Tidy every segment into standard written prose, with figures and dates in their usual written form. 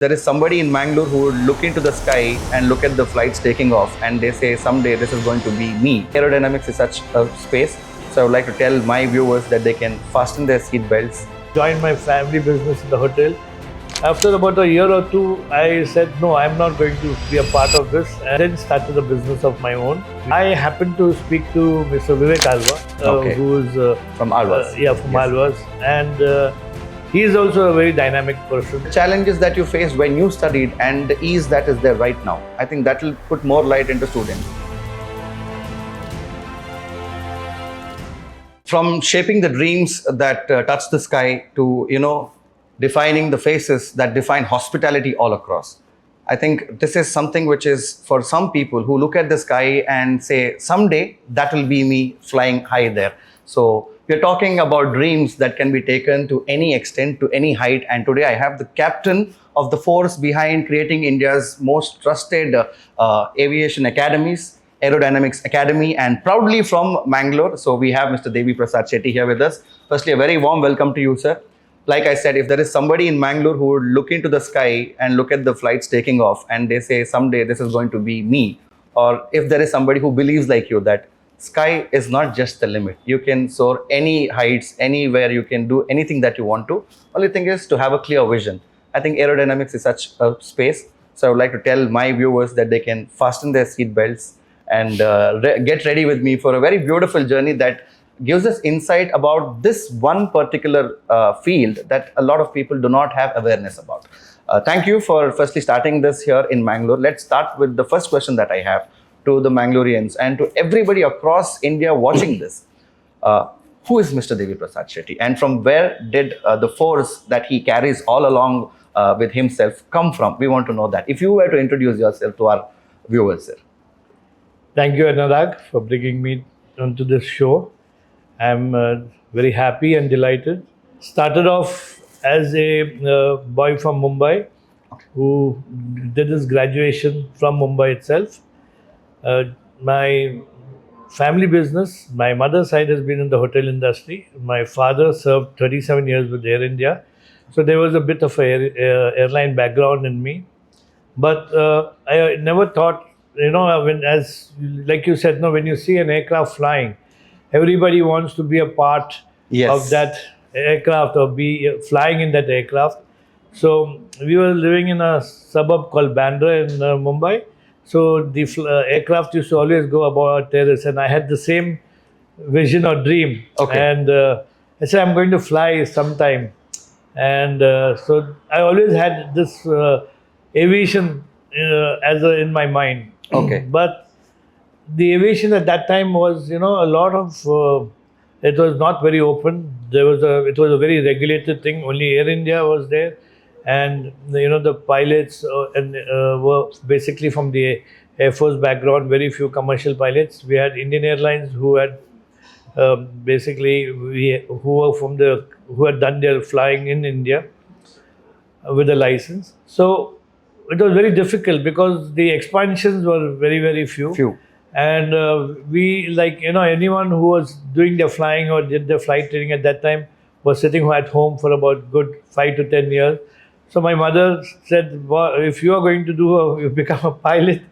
There is somebody in Mangalore who would look into the sky and look at the flights taking off, and they say someday this is going to be me. Aerodynamics is such a space, so I would like to tell my viewers that they can fasten their seat belts. Joined my family business in the hotel. After about a year or two, I said, no, I'm not going to be a part of this, and then started a business of my own. I happened to speak to Mr. Vivek Alva, who is from Alvas. From Alvas, and he is also a very dynamic person. Challenges that you faced when you studied and the ease that is there right now, I think that will put more light into students. From shaping the dreams that touch the sky to, defining the faces that define hospitality all across. I think this is something which is for some people who look at the sky and say, someday that will be me flying high there. So we're talking about dreams that can be taken to any extent, to any height. And today I have the captain of the force behind creating India's most trusted aviation academies, Aerodynamiks Academy, and proudly from Mangalore. So we have Mr. Deviprasad Shetty here with us. Firstly, a very warm welcome to you, sir. Like I said, if there is somebody in Mangalore who would look into the sky and look at the flights taking off, and they say someday this is going to be me, or if there is somebody who believes like you that sky is not just the limit. You can soar any heights, anywhere, you can do anything that you want to. Only thing is to have a clear vision. I think aerodynamics is such a space. So I would like to tell my viewers that they can fasten their seat belts and get ready with me for a very beautiful journey that gives us insight about this one particular field that a lot of people do not have awareness about. Thank you for firstly starting this here in Mangalore. Let's start with the first question that I have to the Mangaloreans and to everybody across India watching this. Who is Mr. Deviprasad Shetty, and from where did the force that he carries all along with himself come from? We want to know that. If you were to introduce yourself to our viewers, sir. Thank you, Anurag, for bringing me onto this show. I'm very happy and delighted. Started off as a boy from Mumbai who did his graduation from Mumbai itself. My family business, my mother's side has been in the hotel industry. My father served 37 years with Air India. So there was a bit of an airline background in me. But I never thought, like you said, when you see an aircraft flying, everybody wants to be a part of that aircraft or be flying in that aircraft. So we were living in a suburb called Bandra in Mumbai. So the aircraft used to always go above our terrace, and I had the same vision or dream. And I said, I'm going to fly sometime. And so I always had this aviation in my mind. But the aviation at that time was, a lot of, it was not very open. It was a very regulated thing. Only Air India was there. And, the pilots were basically from the Air Force background, very few commercial pilots. We had Indian Airlines who had who had done their flying in India with a license. So it was very difficult because the expansions were very, very few. And anyone who was doing their flying or did their flight training at that time was sitting at home for about good 5 to 10 years. So my mother said, well, if you are going to become a pilot,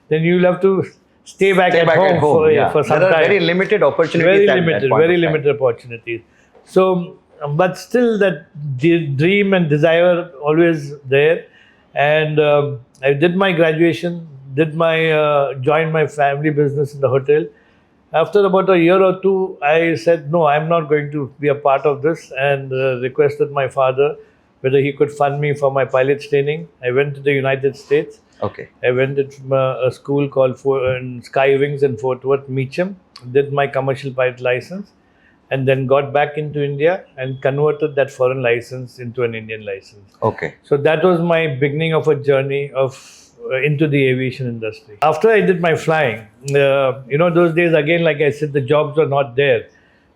then you'll have to stay back at home for some time. There are very limited opportunities. Very limited opportunities. So, but still that dream and desire always there. And I did my graduation, joined my family business in the hotel. After about a year or two, I said, no, I'm not going to be a part of this, and requested my father whether he could fund me for my pilot's training. I went to the United States. I went to a school called Sky Wings in Fort Worth, Meacham, did my commercial pilot license, and then got back into India and converted that foreign license into an Indian license. So that was my beginning of a journey into the aviation industry. After I did my flying, those days, again, like I said, the jobs were not there.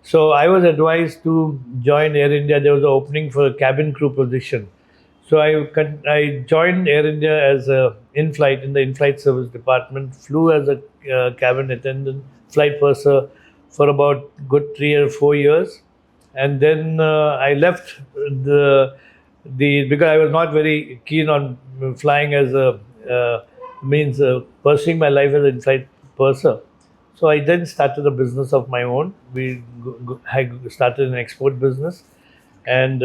So I was advised to join Air India. There was an opening for a cabin crew position. So I joined Air India as in the in-flight service department, flew as a cabin attendant, flight purser for about good 3 or 4 years. And then I left because I was not very keen on flying as a pursuing my life as an in-flight purser. So I then started a business of my own. I started an export business, and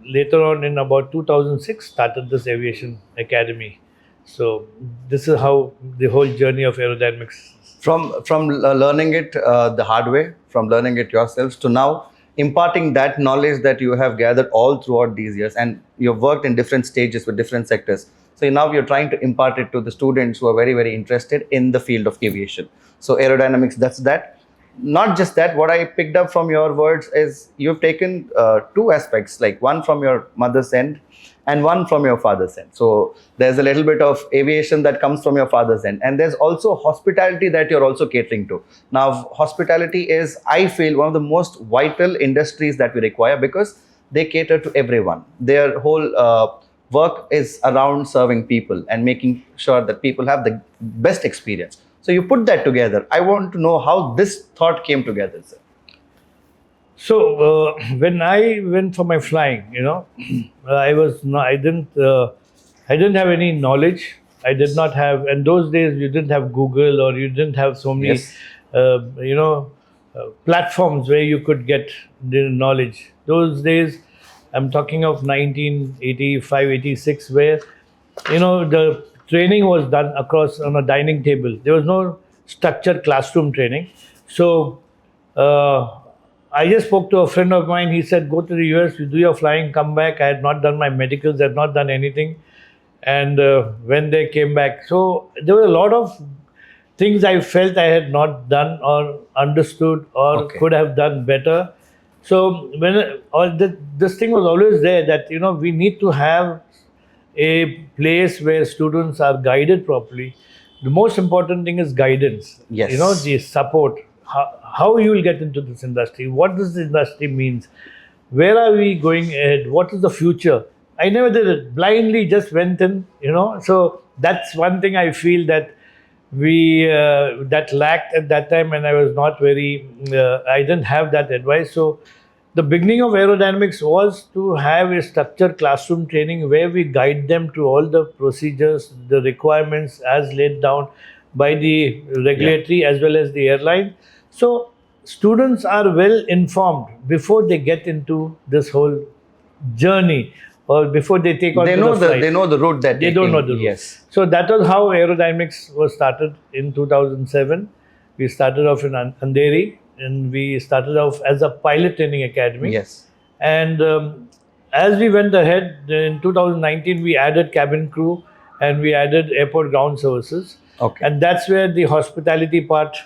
later on in about 2006 started this aviation academy. So this is how the whole journey of aerodynamics. From learning it the hard way, from learning it yourselves to now imparting that knowledge that you have gathered all throughout these years, and you've worked in different stages with different sectors. So now you're trying to impart it to the students who are very, very interested in the field of aviation. So aerodynamics, that's that. Not just that, what I picked up from your words is you've taken two aspects, like one from your mother's end and one from your father's end. So there's a little bit of aviation that comes from your father's end, and there's also hospitality that you're also catering to. Now, hospitality is, I feel, one of the most vital industries that we require, because they cater to everyone. Their whole work is around serving people and making sure that people have the best experience. So you put that together. I want to know how this thought came together, sir. So when I went for my flying, I was not, I didn't have any knowledge. I did not have, and those days you didn't have Google, or you didn't have so many, Yes. platforms where you could get the knowledge. Those days, I'm talking of 1985, 86, where the training was done across on a dining table. There was no structured classroom training. So I just spoke to a friend of mine. He said, go to the US, you do your flying, come back. I had not done my medicals, I had not done anything. And when they came back, so there were a lot of things I felt I had not done or understood or Okay. could have done better. So this thing was always there, that we need to have a place where students are guided properly. The most important thing is guidance. Yes. The support. How you will get into this industry? What does the industry means? Where are we going ahead? What is the future? I never did it blindly. Just went in. So that's one thing I feel that we that lacked at that time, and I was not very. I didn't have that advice. So the beginning of aerodynamics was to have a structured classroom training where we guide them to all the procedures, the requirements as laid down by the regulatory as well as the airline. So students are well informed before they get into this whole journey, or before they take on They to know the flight. they know the route that They don't know the route. Yes. So that was how aerodynamics was started in 2007. We started off in Andheri, and we started off as a pilot training academy. Yes. And as we went ahead in 2019, we added cabin crew and we added airport ground services. Okay. And that's where the hospitality part,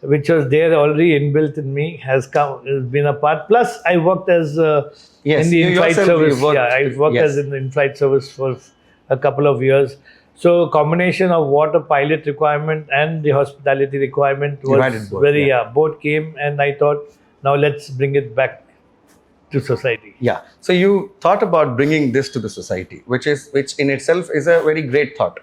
which was there already inbuilt in me, has been a part. Plus, I worked as Yes, in the you in-flight yourself, you service. worked- Yeah, I worked yes. as in the in-flight service for a couple of years. So combination of what a pilot requirement and the hospitality requirement You had was it both, very, yeah. both came, and I thought, now let's bring it back to society. Yeah. So you thought about bringing this to the society, which in itself is a very great thought.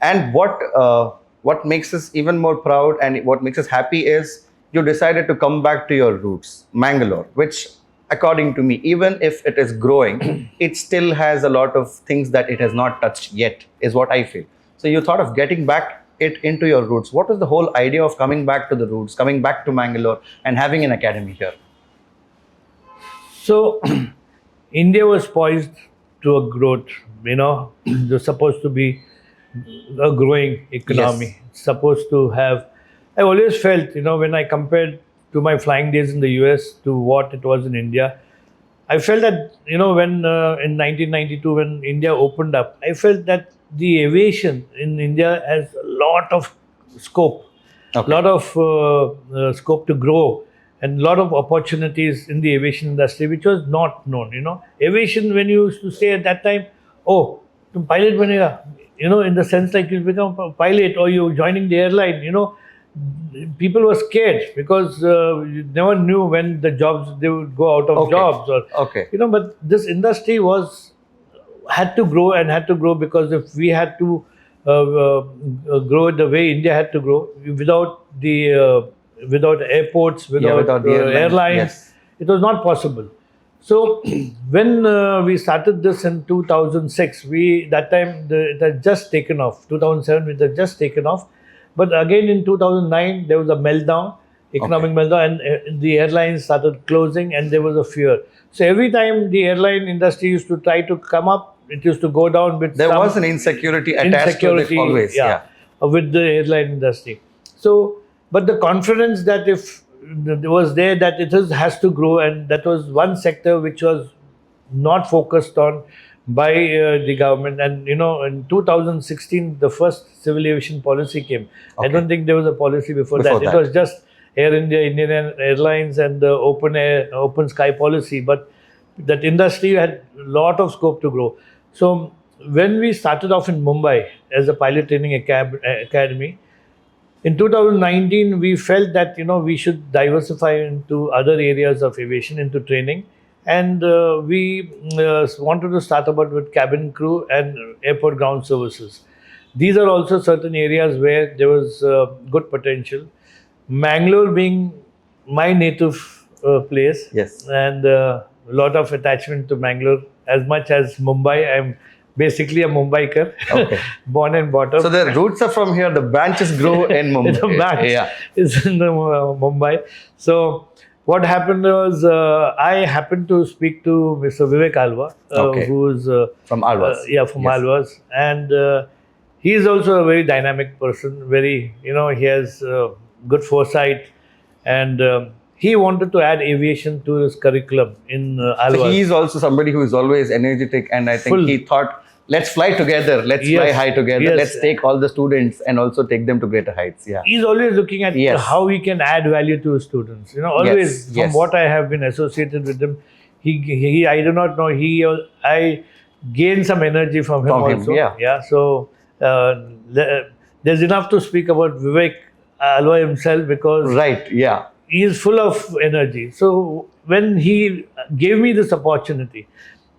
And what makes us even more proud and what makes us happy is you decided to come back to your roots, Mangalore, which, according to me, even if it is growing, it still has a lot of things that it has not touched yet, is what I feel. So you thought of getting back it into your roots. What was the whole idea of coming back to the roots, coming back to Mangalore and having an academy here? So India was poised to a growth, it was supposed to be a growing economy. Yes. It's supposed to have, I always felt, when I compared to my flying days in the US to what it was in India, I felt that, when in 1992, when India opened up, I felt that the aviation in India has a lot of scope, Okay. lot of scope to grow, and a lot of opportunities in the aviation industry, which was not known. Aviation, when you used to say at that time, oh, tum pilot banega, in the sense like you become a pilot or you joining the airline, people were scared because you never knew when the jobs, they would go out of Okay. jobs, or Okay. but this industry had to grow because if we had to grow the way India had to grow without without airports, without, without the airline, airlines, yes. it was not possible. So when we started this in 2006, that time it had just taken off. 2007 it had just taken off, but again in 2009 there was a meltdown, economic meltdown, and the airlines started closing, and there was a fear. So every time the airline industry used to try to come up, it used to go down with There some was an insecurity attached to it always. Yeah. with the airline industry. So, but the confidence that if there was there that has to grow, and that was one sector which was not focused on by the government. And in 2016 the first civil aviation policy came. I don't think there was a policy before that. It was just Air India, Indian Airlines, and the open sky policy. But that industry had a lot of scope to grow. So when we started off in Mumbai as a pilot training academy, in 2019, we felt that we should diversify into other areas of aviation, into training, and we wanted to start about with cabin crew and airport ground services. These are also certain areas where there was good potential. Mangalore being my native place, Yes. and a lot of attachment to Mangalore. As much as Mumbai, I'm basically a Mumbaiker, Okay. born and brought up. So the roots are from here. The branches grow in Mumbai. The branch is in Mumbai. So what happened was I happened to speak to Mr. Vivek Alva, who's from Alvas. from Alvas, and he is also a very dynamic person. He has good foresight, and he wanted to add aviation to his curriculum in Alvas. So he is also somebody who is always energetic, and I think he thought, let's fly together, let's fly high together, let's take all the students and also take them to greater heights. Yeah. He's always looking at how he can add value to his students. Always from what I have been associated with him, he I do not know, I gained some energy from him also. Yeah. So there's enough to speak about Vivek Alva himself, because he is full of energy. So when he gave me this opportunity,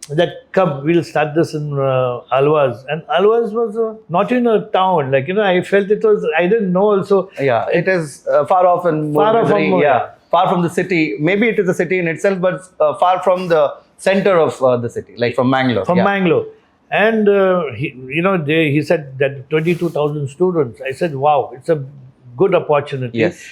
that come, we'll start this in Alvas, and Alvas was not in a town. I felt it was. I didn't know also. Yeah, it is far off and far from the city. Maybe it is a city in itself, but far from the center of the city, like from Mangalore. From Mangalore, and he said that 22,000 students. I said, wow, it's a good opportunity. Yes.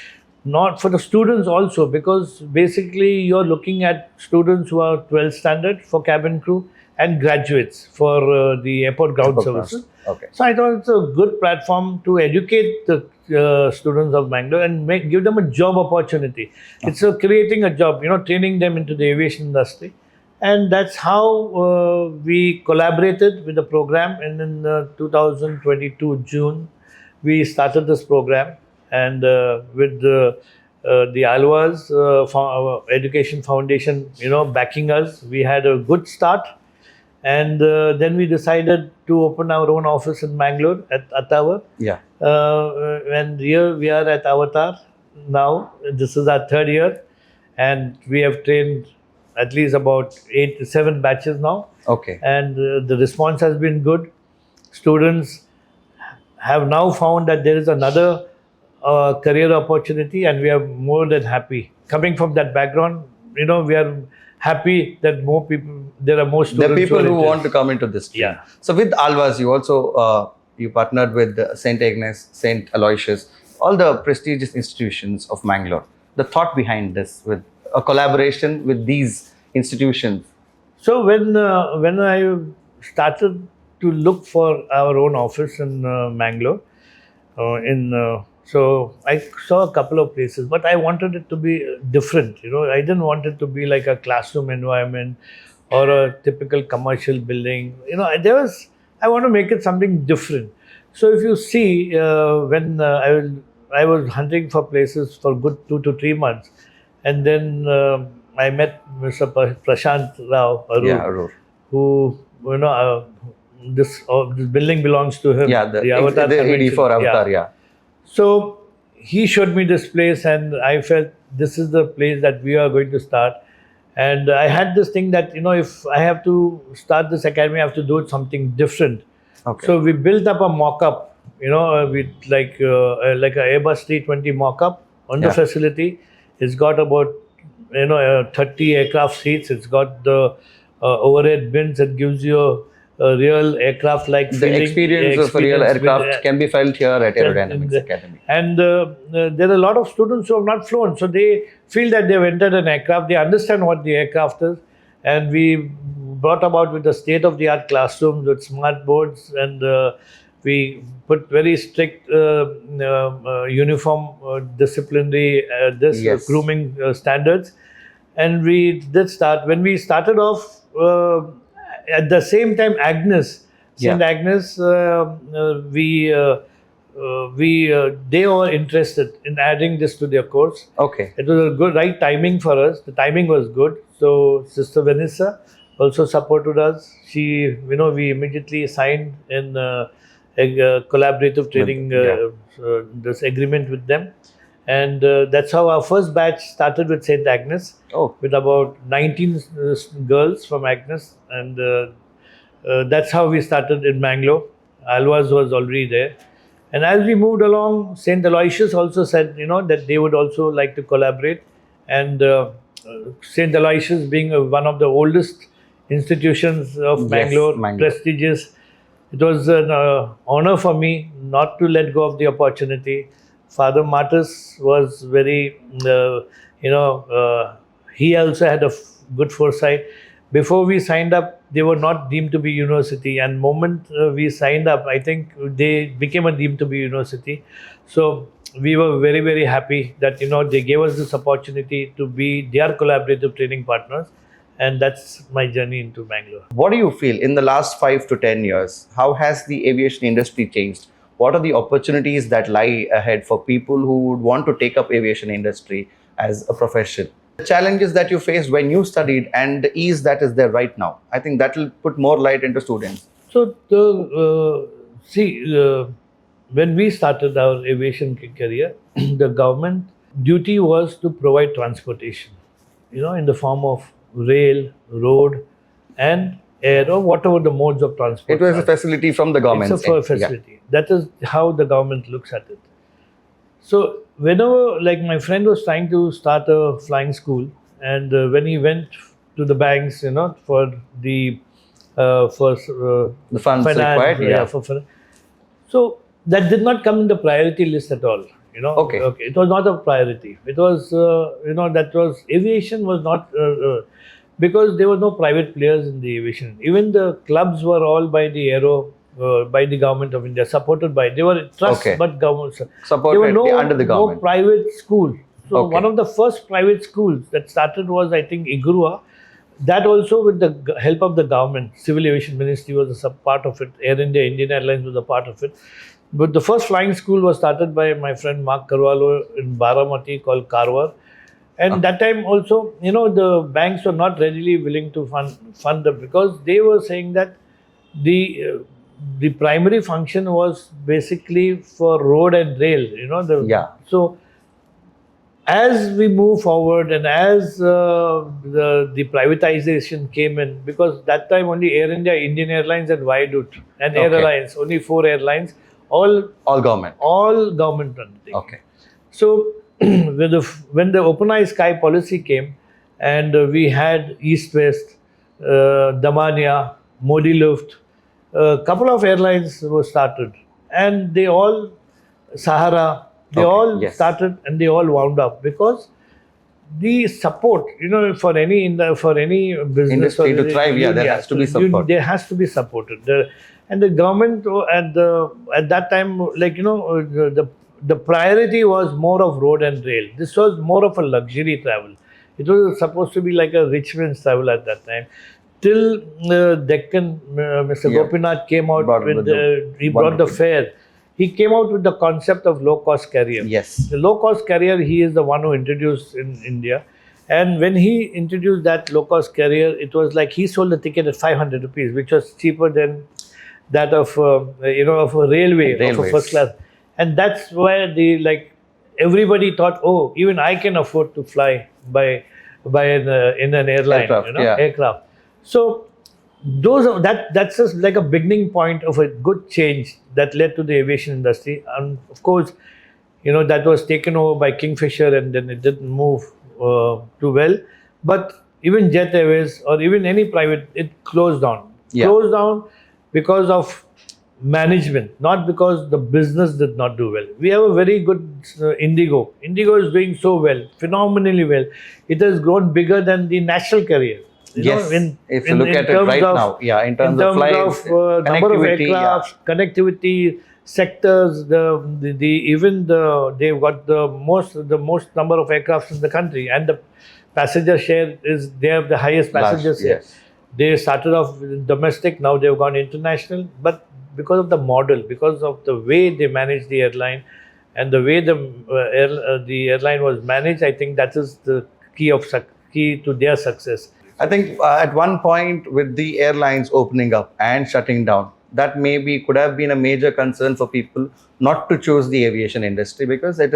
Not for the students also, because basically you're looking at students who are 12th standard for cabin crew and graduates for the airport ground services. Okay. So I thought it's a good platform to educate the students of Mangalore and give them a job opportunity. Okay. It's creating a job, training them into the aviation industry. And that's how we collaborated with the program. And in 2022 June, we started this program. And with the Alvas Education Foundation, backing us, we had a good start. And then we decided to open our own office in Mangalore at Attawar. Yeah. And here we are at Avatar now. This is our third year. And we have trained at least about 8 to 7 batches now. Okay. And the response has been good. Students have now found that there is another career opportunity, and we are more than happy. Coming from that background, we are happy that there are more students. There are people who want to come into this stream. Yeah. So with Alvas, you also you partnered with St. Agnes, St. Aloysius, all the prestigious institutions of Mangalore. The thought behind this, with a collaboration with these institutions. So when I started to look for our own office in Mangalore, so I saw a couple of places, but I wanted it to be different. I didn't want it to be like a classroom environment or a typical commercial building. I want to make it something different. So if you see, when I was hunting for places for good 2 to 3 months, and then I met Mr. Prashant Rao, Arur. who this building belongs to him. Yeah, the Avatar AD for Avatar. Yeah. So he showed me this place, and I felt this is the place that we are going to start. And I had this thing that if I have to start this academy, I have to do something different. Okay. So we built up a mock-up, with like a Airbus 320 mock-up on the facility. It's got about 30 aircraft seats. It's got the overhead bins that gives you a real aircraft-like The feeling. experience of a real experience with, aircraft can be felt here at Aerodynamics Academy. And there are a lot of students who have not flown, so they feel that they've entered an aircraft. They understand what the aircraft is, and we brought about with the state-of-the-art classrooms with smart boards, and we put very strict uniform disciplinary Yes. grooming standards. And we did start, when we started off, at the same time Agnes, St. Yeah. Agnes, they were interested in adding this to their course. Okay. It was a good right timing for us. The timing was good. So Sister Vanessa also supported us. She, we immediately signed in a collaborative training this agreement with them, and that's how our first batch started with St. Agnes, with about 19 girls from Agnes, and that's how we started in Mangalore. Alvaz was already there. And as we moved along, St. Aloysius also said, that they would also like to collaborate. And St. Aloysius being one of the oldest institutions of Mangalore, prestigious, it was an honor for me not to let go of the opportunity. Father Martis was very, he also had a good foresight. Before we signed up, they were not deemed to be university, and moment we signed up, I think they became a deemed to be university. So we were very, very happy that they gave us this opportunity to be their collaborative training partners, and that's my journey into Bangalore. What do you feel in the last 5 to 10 years? How has the aviation industry changed? What are the opportunities that lie ahead for people who would want to take up aviation industry as a profession? The challenges that you faced when you studied and the ease that is there right now. I think that will put more light into students. So, when we started our aviation career, the government duty was to provide transportation, in the form of rail, road, and air, or whatever the modes of transport. It was a facility from the government. It's a facility. Yeah. That is how the government looks at it. So whenever, like my friend was trying to start a flying school, and when he went to the banks, for the funds required, so that did not come in the priority list at all. Okay. It was not a priority. It was, that was aviation was not because there were no private players in the aviation. Even the clubs were all by the by the government of India, supported by. They were trusts, but government supported. There were under the government. No private school. So one of the first private schools that started was, I think, Igrua. That also with the help of the government. Civil Aviation Ministry was a part of it. Air India, Indian Airlines was a part of it. But the first flying school was started by my friend Mark Carvalho in Baramati, called Karwar. And that time also, the banks were not readily willing to fund them, because they were saying that the primary function was basically for road and rail. So as we move forward, and as the privatization came in, because that time only Air India, Indian Airlines, and Viaduct, and Air Alliance, only 4 airlines, all government run. Okay. So when the Open Eye Sky policy came, and we had East West, Damania, Modi Luft, a couple of airlines were started, and they all, Sahara, they all started, and they all wound up, because the support, for any business industry to thrive, there has to be support. There has to be supported. And the government at that time, the priority was more of road and rail. This was more of a luxury travel. It was supposed to be like a rich man's travel at that time. Till Deccan, Mr. Gopinath came out he brought the fare. He came out with the concept of low-cost carrier. Yes. The low-cost carrier, he is the one who introduced in India. And when he introduced that low-cost carrier, it was like he sold the ticket at 500 rupees, which was cheaper than that of of a railway, of a first class. And that's where everybody thought, oh, even I can afford to fly in an airline, aircraft. So that's just like a beginning point of a good change that led to the aviation industry. And of course, that was taken over by Kingfisher, and then it didn't move. too well. But even Jet Airways or even any private, it closed down. Yeah. Closed down because of management, not because the business did not do well. We have a very good Indigo. Indigo is doing so well, phenomenally well. It has grown bigger than the national carrier. Yes, if you look at it right now, yeah, in terms of flights, number of connectivity, aircraft, connectivity, sectors, they've got the most number of aircrafts in the country, and the passenger share is they have the highest passenger large, share. yes. They started off with domestic, now they've gone international, but because of the model, because of the way they manage the airline, and the way the airline was managed, I think that is the key to their success. I think at one point with the airlines opening up and shutting down, that maybe could have been a major concern for people not to choose the aviation industry because it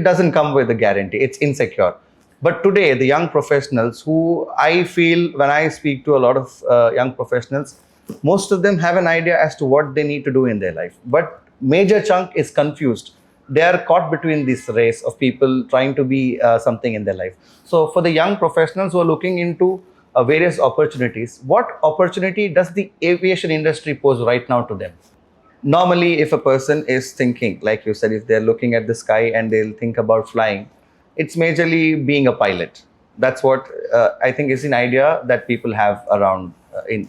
doesn't come with a guarantee. It's insecure. But today, the young professionals who I feel when I speak to a lot of young professionals, most of them have an idea as to what they need to do in their life. But major chunk is confused. They are caught between this race of people trying to be something in their life. So for the young professionals who are looking into various opportunities, what opportunity does the aviation industry pose right now to them? Normally, if a person is thinking, like you said, if they're looking at the sky and they'll think about flying, it's majorly being a pilot. That's what I think is an idea that people have around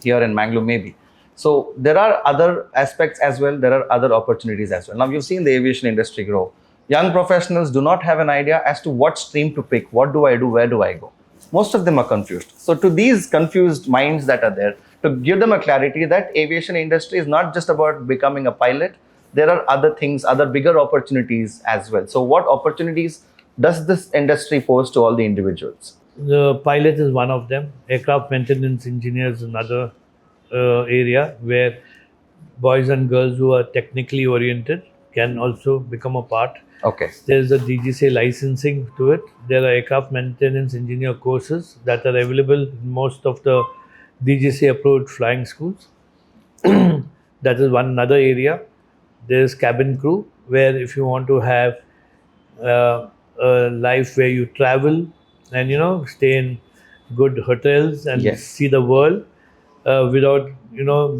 here in Mangalore maybe. So there are other aspects as well. There are other opportunities as well. Now you've seen the aviation industry grow. Young professionals do not have an idea as to what stream to pick. What do I do? Where do I go? Most of them are confused. So to these confused minds that are there, to give them a clarity that aviation industry is not just about becoming a pilot. There are other things, other bigger opportunities as well. So what opportunities does this industry pose to all the individuals? The pilot is one of them. Aircraft maintenance engineers is another area where boys and girls who are technically oriented can also become a part. Okay. There's a DGCA licensing to it. There are aircraft maintenance engineer courses that are available in most of the DGCA approved flying schools. That is another area. There's cabin crew, where if you want to have a life where you travel and stay in good hotels and Yes. see the world without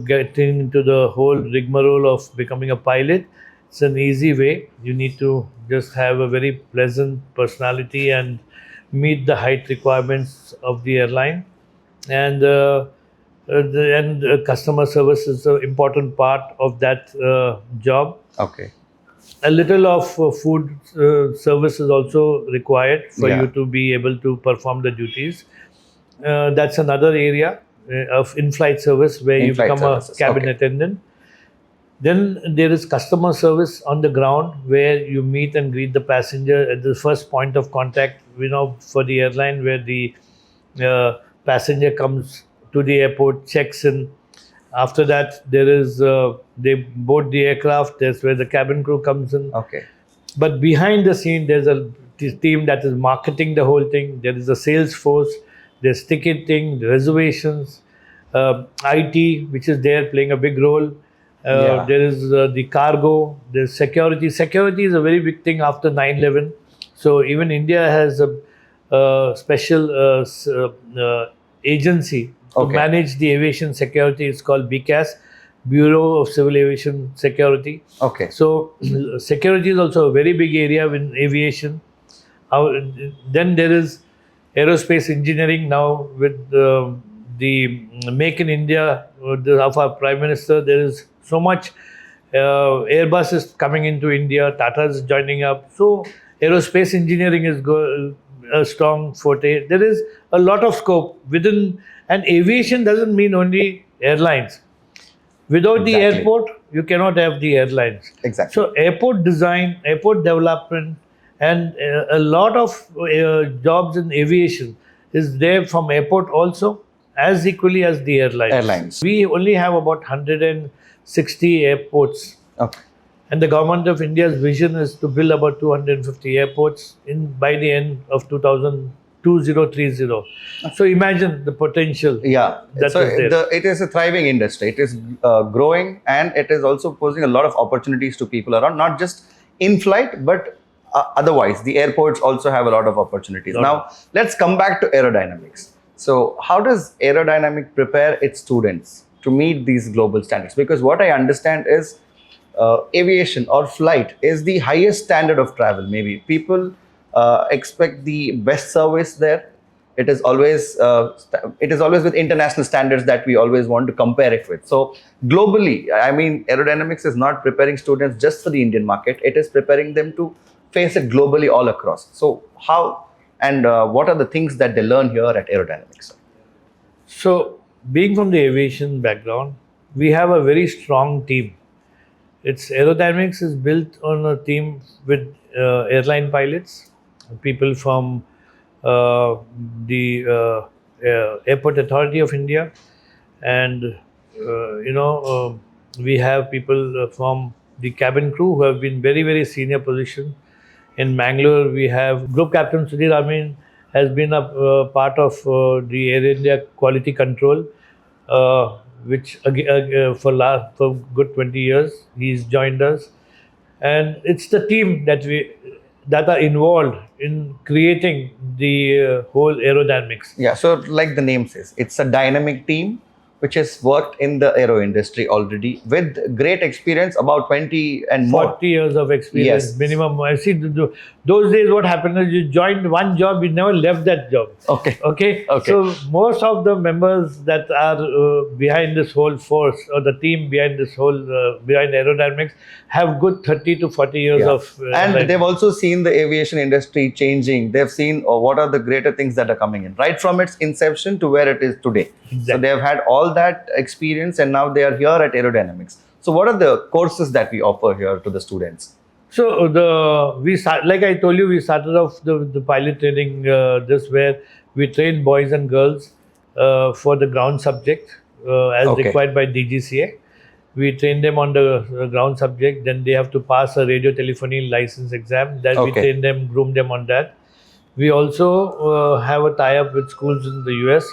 getting into the whole rigmarole of becoming a pilot. It's an easy way. You need to just have a very pleasant personality and meet the height requirements of the airline, and customer service is an important part of that job. Okay. A little of food service is also required for Yeah. you to be able to perform the duties. That's another area of in-flight service where you In-flight become services, a cabin okay. attendant. Then there is customer service on the ground where you meet and greet the passenger at the first point of contact, for the airline, where the passenger comes to the airport, checks in. After that, there is they board the aircraft. That's where the cabin crew comes in. Okay. But behind the scene, there's a team that is marketing the whole thing. There is a sales force. There's ticketing, reservations, IT, which is there playing a big role. Yeah. There is the cargo. There's security. Security is a very big thing after 9/11. So even India has a special agency to Okay. manage the aviation security. It's called BCAS, Bureau of Civil Aviation Security. Okay. So security is also a very big area in aviation. Then there is aerospace engineering now with the Make in India of our Prime Minister. There is so much. Airbus is coming into India. Tata is joining up. So aerospace engineering is a strong forte. There is a lot of scope within, and aviation doesn't mean only airlines. Without the Exactly. airport, you cannot have the airlines. Exactly. So airport design, airport development, and a lot of jobs in aviation is there from airport also, as equally as the airlines. Airlines. We only have about 160 airports. Okay. And the government of India's vision is to build about 250 airports by the end of 2030. So imagine the potential. Yeah. That So is there. it is a thriving industry. It is growing, and it is also posing a lot of opportunities to people around, not just in flight, but otherwise, the airports also have a lot of opportunities. Lot Now, let's come back to aerodynamics. So, how does aerodynamic prepare its students to meet these global standards? Because what I understand is aviation or flight is the highest standard of travel. Maybe people expect the best service there. It is always with international standards that we always want to compare it with. So globally, I mean, aerodynamics is not preparing students just for the Indian market. It is preparing them to face it globally all across. So how and what are the things that they learn here at aerodynamics? So, being from the aviation background, we have a very strong team. Its aerodynamics is built on a team with airline pilots, people from the Airport Authority of India, and we have people from the cabin crew who have been very senior position. In Mangalore, we have Group Captain Sudhir Amin has been a part of the Air India quality control, which for good 20 years he's joined us, and it's the team that are involved in creating the whole aerodynamics. Yeah, so like the name says, it's a dynamic team which has worked in the aero industry already with great experience, about 20 and more. 40 years of experience Yes. minimum. I see those days what happened is you joined one job, you never left that job. Okay. Okay. Okay. So most of the members that are behind this whole force or the team behind this whole behind aerodynamics have good 30 to 40 years Yeah. of And life. they've also seen the aviation industry changing. They've seen what are the greater things that are coming in, right from its inception to where it is today. So Exactly. they've had all that experience and now they are here at aerodynamics. So what are the courses that we offer here to the students? So like I told you, we started off the pilot training this where we train boys and girls for the ground subject as Okay. required by DGCA. We train them on the ground subject. Then they have to pass a radio telephony license exam. Then we Okay. train them, groom them on that. We also have a tie-up with schools in the US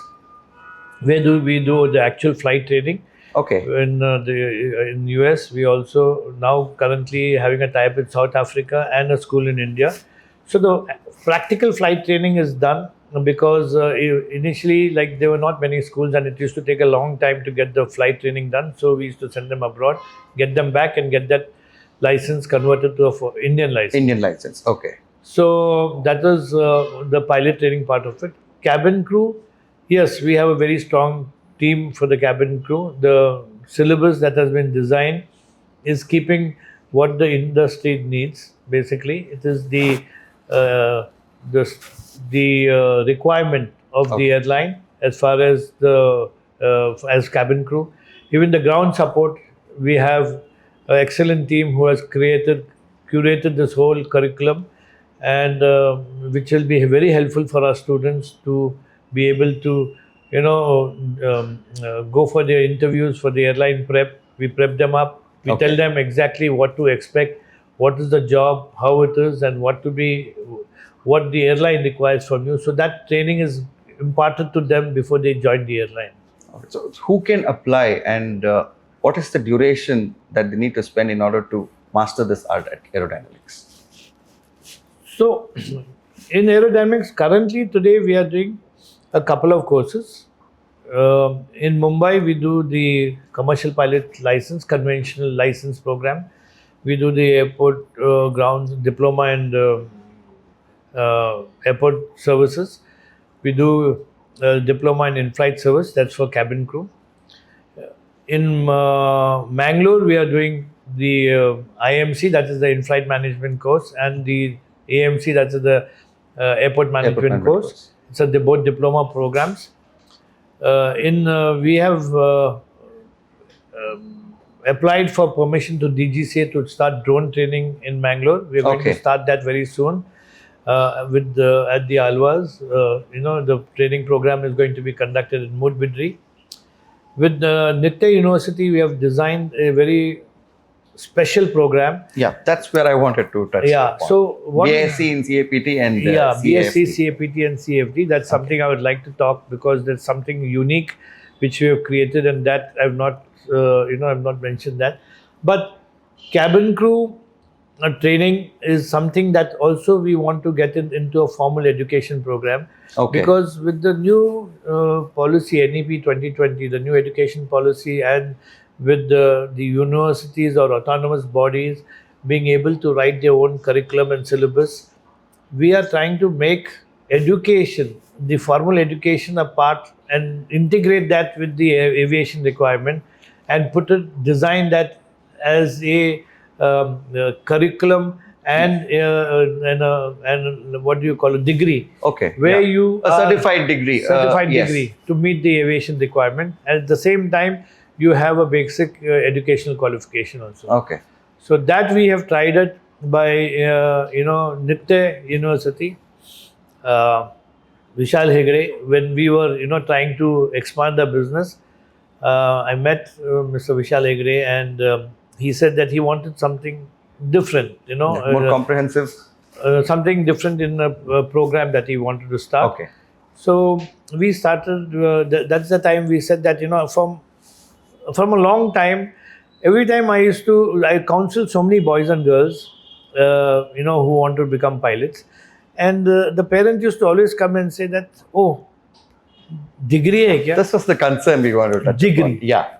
where we do the actual flight training. Okay. In US, we also now currently having a tie-up with South Africa and a school in India. So the practical flight training is done because initially, like there were not many schools, and it used to take a long time to get the flight training done. So we used to send them abroad, get them back, and get that license converted to a Indian license. Indian license. Okay. So that was the pilot training part of it. Cabin crew, yes, we have a very strong team for the cabin crew. The syllabus that has been designed is keeping what the industry needs. Basically, it is the requirement of the airline as far as the as cabin crew. Even the ground support, we have an excellent team who has curated this whole curriculum, and which will be very helpful for our students to be able to go for their interviews for the airline prep. We prep them up. We Okay. tell them exactly what to expect, what is the job, how it is, and what the airline requires from you. So that training is imparted to them before they join the airline. So who can apply and what is the duration that they need to spend in order to master this art at aerodynamics? So in aerodynamics, currently today we are doing a couple of courses. In Mumbai, we do the commercial pilot license, conventional license program. We do the airport ground diploma and airport services. We do diploma in in-flight service. That's for cabin crew. In Mangalore, we are doing the IMC, that is the in-flight management course, and the AMC, that is the airport management course. So they're both diploma programs. We have applied for permission to DGCA to start drone training in Mangalore. We're going to start that very soon at the Alwas. The training program is going to be conducted in Mudbidri. With Nitte University, we have designed a very special program. Yeah, that's where I wanted to touch. Yeah, upon. so what BSc in CAPT and BSc, CAPT. CAPT, and CFD. That's something I would like to talk because there's something unique which we have created, and that I've not mentioned that. But cabin crew training is something that also we want to get into a formal education program. Okay. Because with the new policy, NEP 2020, the new education policy, and with the universities or autonomous bodies being able to write their own curriculum and syllabus, we are trying to make education, the formal education, a part and integrate that with the aviation requirement, and design that as a curriculum and what do you call a degree? Okay. Where yeah. you a are certified degree. certified Yes. degree to meet the aviation requirement. At the same time, you have a basic educational qualification also. Okay. So that we have tried it by Nitte University, Vishal Hegde. When we were trying to expand the business, I met Mr. Vishal Hegde, and he said that he wanted something different. More comprehensive. Something different in a program that he wanted to start. Okay. So we started. That's the time we said that from a long time, every time I counsel so many boys and girls, who want to become pilots, and the parents used to always come and say that, oh, degree hai kya? This was the concern we wanted to touch Degree. upon. Yeah.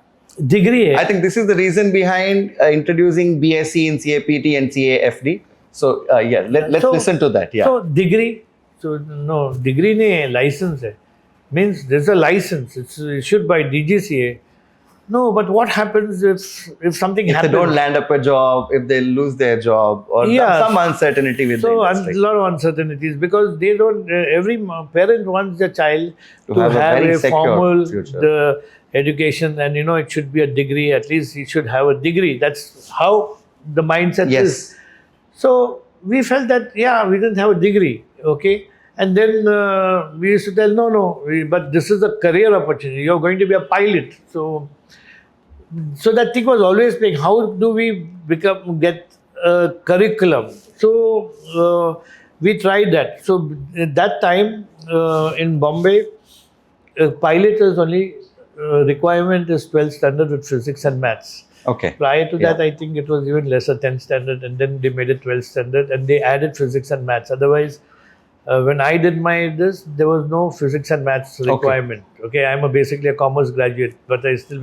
Degree hai. I think this is the reason behind introducing BSc in CAPT and CAFD. So let's So- listen to that. Yeah. So degree. So no, degree nahi hai, license hai. Means there's a license. It's issued by DGCA. No, but what happens if something if happens? they don't land up a job, if they lose their job, or Yeah. some uncertainty with So the a industry. lot of uncertainties, because they don't. Every parent wants their child To to have a have very a secure formal future. education, and it should be a degree. At least he should have a degree. That's how the mindset Yes. is. So we felt that we didn't have a degree, okay. And then we used to tell, no, but this is a career opportunity. You're going to be a pilot. So that thing was always playing. How do we get a curriculum? So we tried that. So at that time in Bombay, pilot is only requirement is 12th standard with physics and maths. Okay. Prior to that, Yeah. I think it was even lesser, 10th standard, and then they made it 12th standard, and they added physics and maths. Otherwise, when I did there was no physics and maths requirement. Okay, I'm basically a commerce graduate, but I still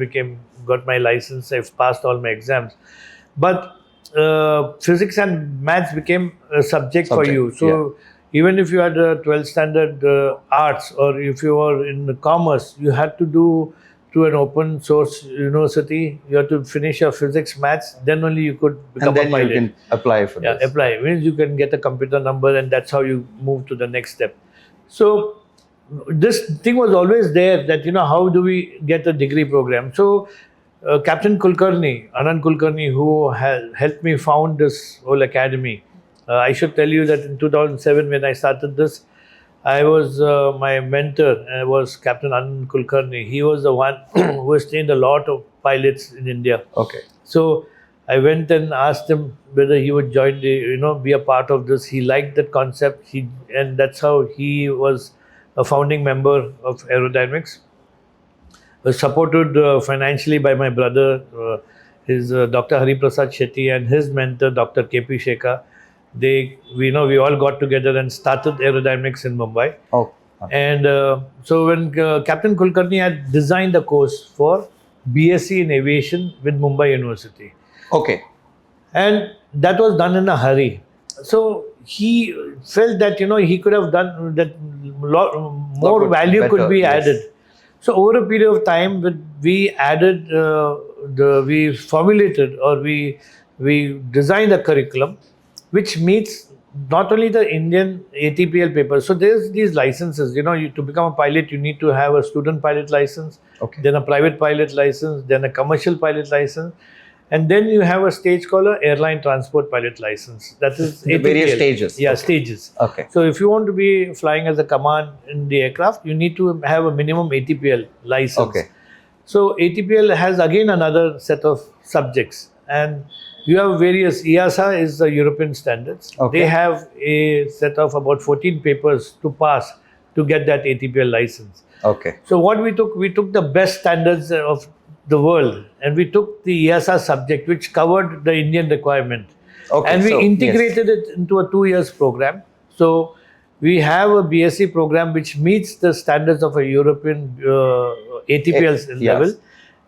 got my license. I've passed all my exams, but physics and maths became a subject for you. So even if you had a 12th standard arts, or if you were in the commerce, you had to do to an open source university. You have to finish your physics, maths, then only you could become And then a pilot. you can apply for this. Apply means you can get a computer number, and that's how you move to the next step. So this thing was always there, that how do we get a degree program. So Captain Kulkarni, Anand Kulkarni, who helped me found this whole academy. I should tell you that in 2007, when I started this, I was my mentor was Captain Anand Kulkarni. He was the one who has trained a lot of pilots in India. Okay. So I went and asked him whether he would join be a part of this. He liked that concept. And that's how he was a founding member of Aerodynamiks. Was supported financially by my brother, his Dr. Deviprasad Shetty, and his mentor, Dr. KP Shekha. We all got together and started Aerodynamiks in Mumbai. Oh. And so when Captain Kulkarni had designed a course for BSc in Aviation with Mumbai University. Okay. And that was done in a hurry. So he felt that, he could have done that, more value could be added. So over a period of time, we added, we formulated, or we designed a curriculum which meets not only the Indian ATPL papers. So there's these licenses. To become a pilot, you need to have a student pilot license, then a private pilot license, then a commercial pilot license, and then you have a stage called an airline transport pilot license. That is The various stages. Yeah, stages. Okay. So if you want to be flying as a command in the aircraft, you need to have a minimum ATPL license. Okay. So ATPL has again another set of subjects, and you have various. EASA is the European standards. Okay. They have a set of about 14 papers to pass to get that ATPL license. Okay. So what we took the best standards of the world, and we took the EASA subject, which covered the Indian requirement. Okay, And we so, yes. integrated it into a 2 years program. So we have a BSc program which meets the standards of a European ATPL Yes. level.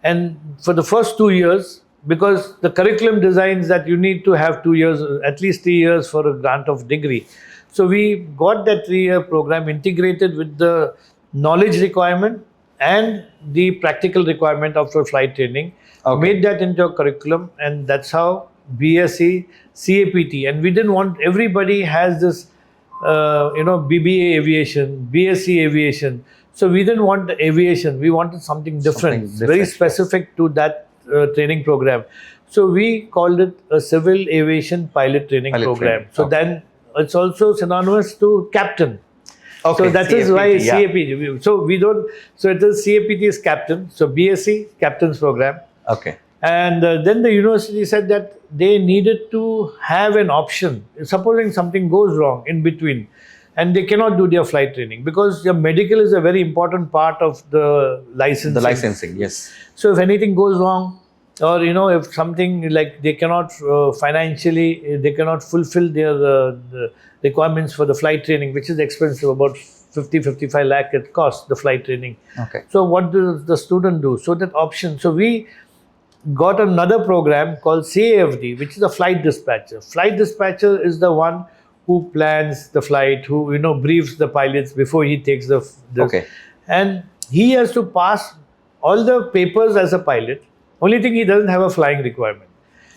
And for the first 2 years, because the curriculum designs that you need to have 2 years, at least 3 years for a grant of degree. So we got that 3 year program integrated with the knowledge requirement and the practical requirement of the flight training, Okay. made that into a curriculum, and that's how BSc, CAPT, and we didn't want everybody has this, BBA aviation, BSc aviation. So we didn't want aviation. We wanted something different, Something very different, specific to that training program. So we called it a civil aviation pilot training Pilot program. training, So okay. then it's also synonymous to captain. Okay, So that is why yeah. CAPT. So we don't. So it is CAPT is captain. So BSc captain's program. Okay. And then the university said that they needed to have an option. Supposing something goes wrong in between, and they cannot do their flight training because your medical is a very important part of the licensing. The licensing, yes. So if anything goes wrong, or if something like they cannot financially, they cannot fulfill their the requirements for the flight training, which is expensive, about 50-55 lakh it costs the flight training. Okay. So what does the student do? So that option. So we got another program called CAFD, which is a flight dispatcher. Flight dispatcher is the one who plans the flight, who briefs the pilots before he takes the Okay. and he has to pass all the papers as a pilot. Only thing, he doesn't have a flying requirement.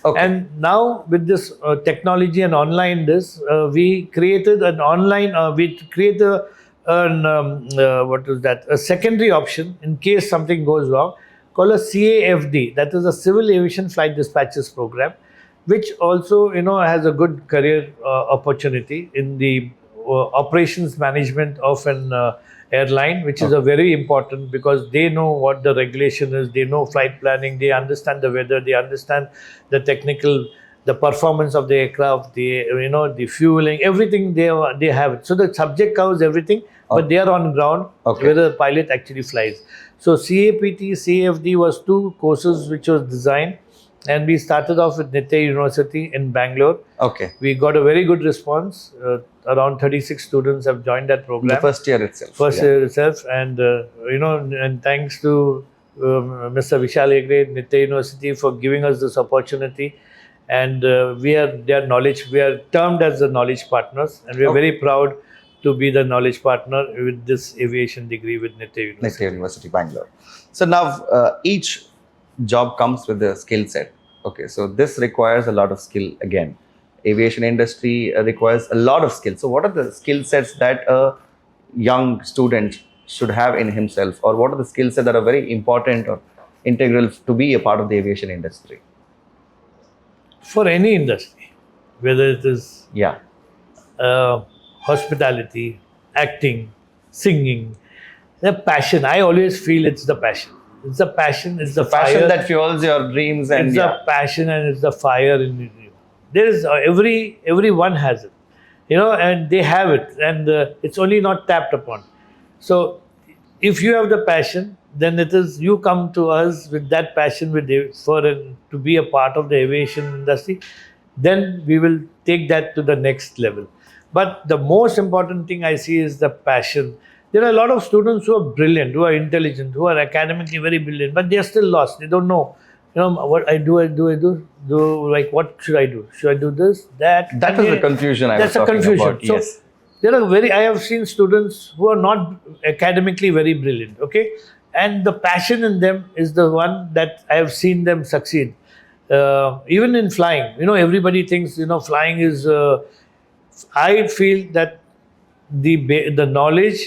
Okay. And now with this technology and online we created an online, we create a secondary option in case something goes wrong, called a CAFD, that is a Civil Aviation Flight Dispatches Program, which also has a good career opportunity in the operations management of an airline, which is a very important, because they know what the regulation is, they know flight planning, they understand the weather, they understand the technical, the performance of the aircraft, the fueling, everything they have it. So the subject covers everything, but they are on ground where the pilot actually flies. So CAPT, CAFD was two courses which was designed, and we started off with Nitte University in Bangalore. Okay. We got a very good response. Around 36 students have joined that program. The first year itself. First year itself, and and thanks to Mr. Vishal Hegde, Nitte University, for giving us this opportunity. And we are their knowledge. We are termed as the knowledge partners, and we are very proud to be the knowledge partner with this aviation degree with Nitte University. Nitte University, Bangalore. So now each job comes with a skill set. Okay, so this requires a lot of skill again. Aviation industry requires a lot of skill. So what are the skill sets that a young student should have in himself, or what are the skill sets that are very important or integral to be a part of the aviation industry? For any industry, whether it is Yeah. hospitality, acting, singing, the passion. I always feel it's the passion. It's the passion. It's the Passion fire that fuels your dreams, and it's the passion, and it's the fire in you. There is everyone has it, and they have it, and it's only not tapped upon. So, if you have the passion, then it is you come to us with that passion to be a part of the aviation industry. Then we will take that to the next level. But the most important thing I see is the passion. There are a lot of students who are brilliant, who are intelligent, who are academically very brilliant, but they are still lost. They don't know, what I do, like, what should I do? Should I do this, that? that is the confusion I was talking about. So Yes. I have seen students who are not academically very brilliant, okay? And the passion in them is the one that I have seen them succeed. Even in flying, everybody thinks, flying is, I feel that the knowledge,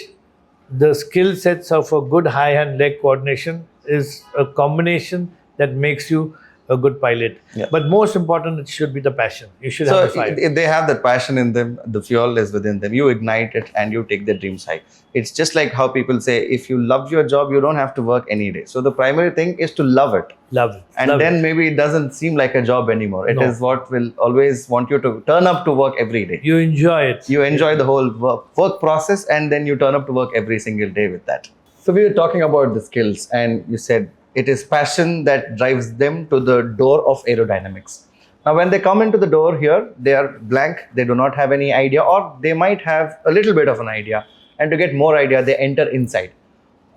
the skill sets of a good high hand leg coordination is a combination that makes you a good pilot. Yeah. But most important, it should be the passion. You should So have the fire. if they have that passion in them, the fuel is within them. You ignite it and you take their dreams high. It's just like how people say, if you love your job, you don't have to work any day. So the primary thing is to love it. Love it. And Love then it. maybe it doesn't seem like a job anymore. It No. is what will always want you to turn up to work every day. You enjoy it. You enjoy the whole work process, and then you turn up to work every single day with that. So we were talking about the skills, and you said it is passion that drives them to the door of aerodynamics. Now, when they come into the door here, they are blank. They do not have any idea, or they might have a little bit of an idea. And to get more idea, they enter inside.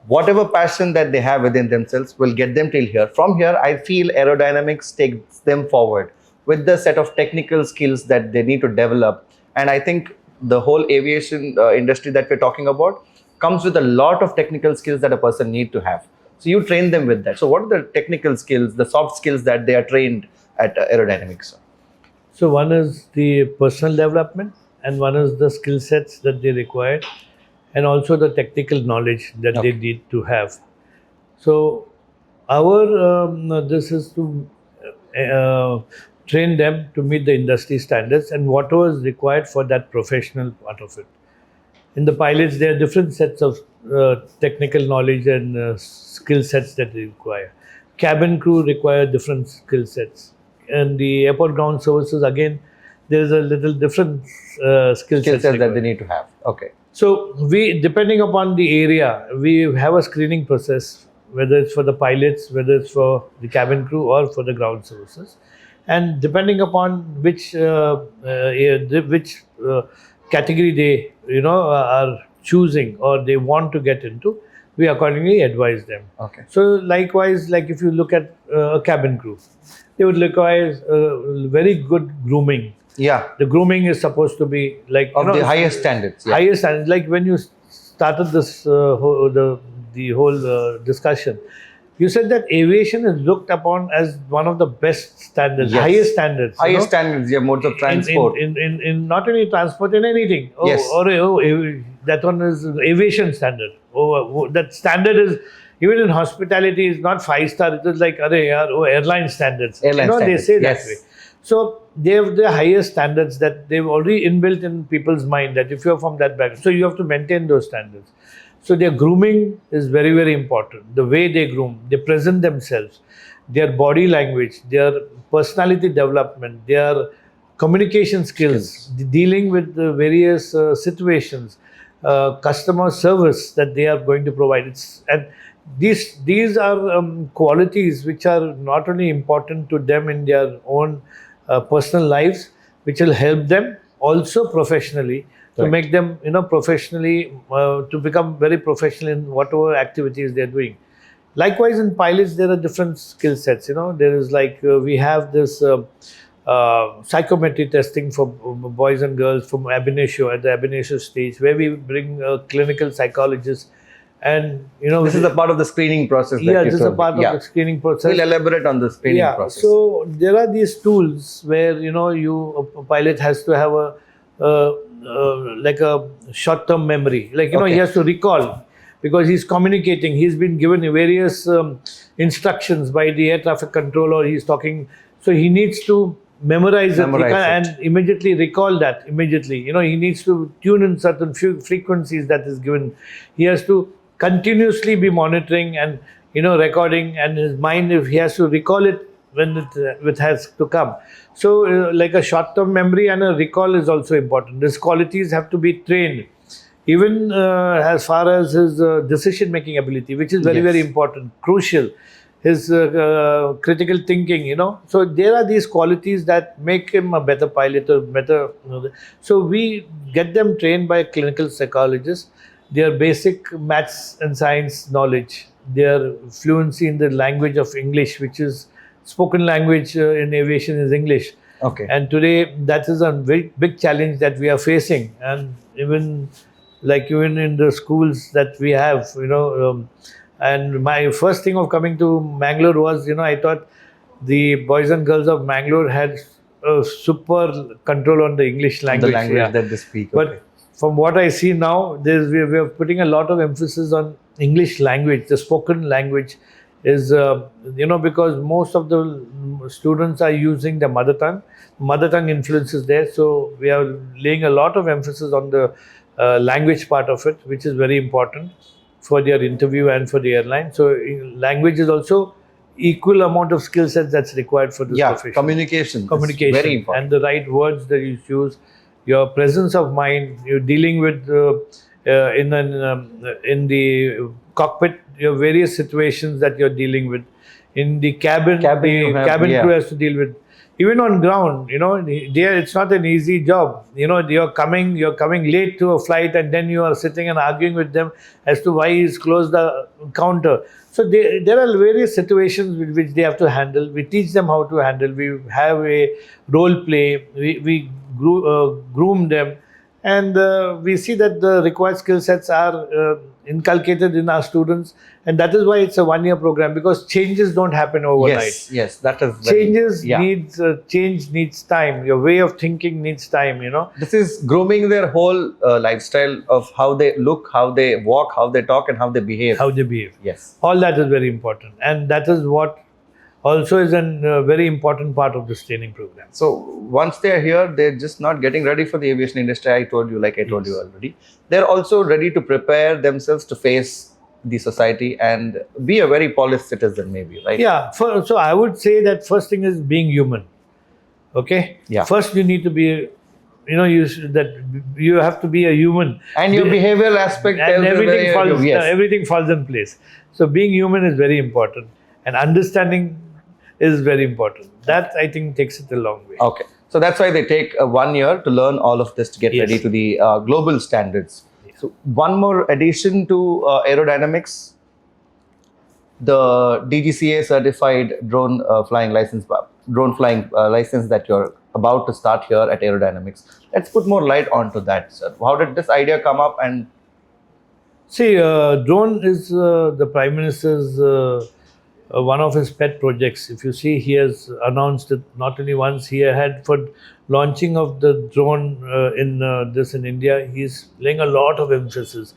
Whatever passion that they have within themselves will get them till here. From here, I feel aerodynamics takes them forward with the set of technical skills that they need to develop. And I think the whole aviation industry that we're talking about comes with a lot of technical skills that a person need to have. So you train them with that. So what are the technical skills, the soft skills that they are trained at aerodynamics? So one is the personal development, and one is the skill sets that they require, and also the technical knowledge that they need to have. So our this is to train them to meet the industry standards and whatever is required for that professional part of it. In the pilots, there are different sets of technical knowledge and skill sets that they require. Cabin crew require different skill sets. And the airport ground services, again, there is a little different skill sets that they need to have. Okay. So we, depending upon the area, we have a screening process, whether it's for the pilots, whether it's for the cabin crew or for the ground services. And depending upon which category they are choosing or they want to get into, we accordingly advise them. Okay. So likewise, like if you look at a cabin crew, they would require very good grooming. Yeah. The grooming is supposed to be like of the highest standards. Yeah. Highest standards. Like when you started this the whole discussion, you said that aviation is looked upon as one of the best standards, Yes. Highest standards. Highest standards, yeah, modes of transport. In not only transport, in anything. Yes. That one is aviation standard. That standard is, even in hospitality, is not 5-star. It is like airline standards. Airline standards, they say yes. that way. So they have the highest standards that they've already inbuilt in people's mind, that if you're from that background, so you have to maintain those standards. So their grooming is very, very important. The way they groom, they present themselves, their body language, their personality development, their communication skills, dealing with the various situations, customer service that they are going to provide. And these are qualities which are not only important to them in their own personal lives, which will help them also professionally, to make them professionally to become very professional in whatever activities they're doing. Likewise, in pilots, there are different skill sets. There is like we have this psychometry testing for boys and girls from ab initio, at the ab initio stage, where we bring clinical psychologists. And this is a part of the screening process. This is a part of the screening process. We'll elaborate on the screening process. So there are these tools where a pilot has to have like a short-term memory. Like he has to recall, because he's communicating. He's been given various instructions by the air traffic controller. He's talking, so he needs to memorize it and immediately recall that immediately. He needs to tune in certain frequencies that is given. He has to continuously be monitoring and recording, and his mind, if he has to recall it when it has to come. So like a short-term memory and a recall is also important. These qualities have to be trained, even as far as his decision-making ability, which is very, very important, crucial. His critical thinking, So there are these qualities that make him a better pilot, or better. So we get them trained by clinical psychologists. Their basic maths and science knowledge, their fluency in the language of English, which is spoken language in aviation is English. Okay. And today that is a very big challenge that we are facing, and even in the schools that we have, and my first thing of coming to Mangalore was, I thought the boys and girls of Mangalore had a super control on the English language. The language that they speak. But from what I see now, we are putting a lot of emphasis on English language. The spoken language is, because most of the students are using the mother tongue. Mother tongue influence is there. So we are laying a lot of emphasis on the language part of it, which is very important for their interview and for the airline. So language is also equal amount of skill sets that's required for this profession. Communication, very important. And the right words that you choose, your presence of mind, you're dealing with in the cockpit, your various situations that you're dealing with. In the cabin, cabin crew has to deal with. even on ground, there it's not an easy job. You're coming late to a flight, and then you are sitting and arguing with them as to why he's closed the counter. So there are various situations with which they have to handle. We teach them how to handle. We have a role play. We groom them, and we see that the required skill sets are inculcated in our students, and that is why it's a 1-year program, because changes don't happen overnight. Yes, that is very, Change needs time. Your way of thinking needs time. This is grooming their whole lifestyle of how they look, how they walk, how they talk, and how they behave. Yes. All that is very important, and that is what also is a very important part of this training program. So once they are here, they're just not getting ready for the aviation industry. I told you already. They're also ready to prepare themselves to face the society and be a very polished citizen, maybe, right? Yeah. So I would say that first thing is being human. Okay. Yeah. First, you need to be, you have to be a human, and your behavioral aspect, and yes, everything falls in place. So being human is very important, and understanding is very important. That, I think, takes it a long way. Okay. So that's why they take 1 year to learn all of this to get ready to the global standards. Yeah. So one more addition to aerodynamics, the DGCA certified drone flying license that you're about to start here at Aerodynamics. Let's put more light onto that, sir. How did this idea come up? And see, drone is the Prime Minister's one of his pet projects. If you see, he has announced it not only once. He had, for launching of the drone in India, he's laying a lot of emphasis.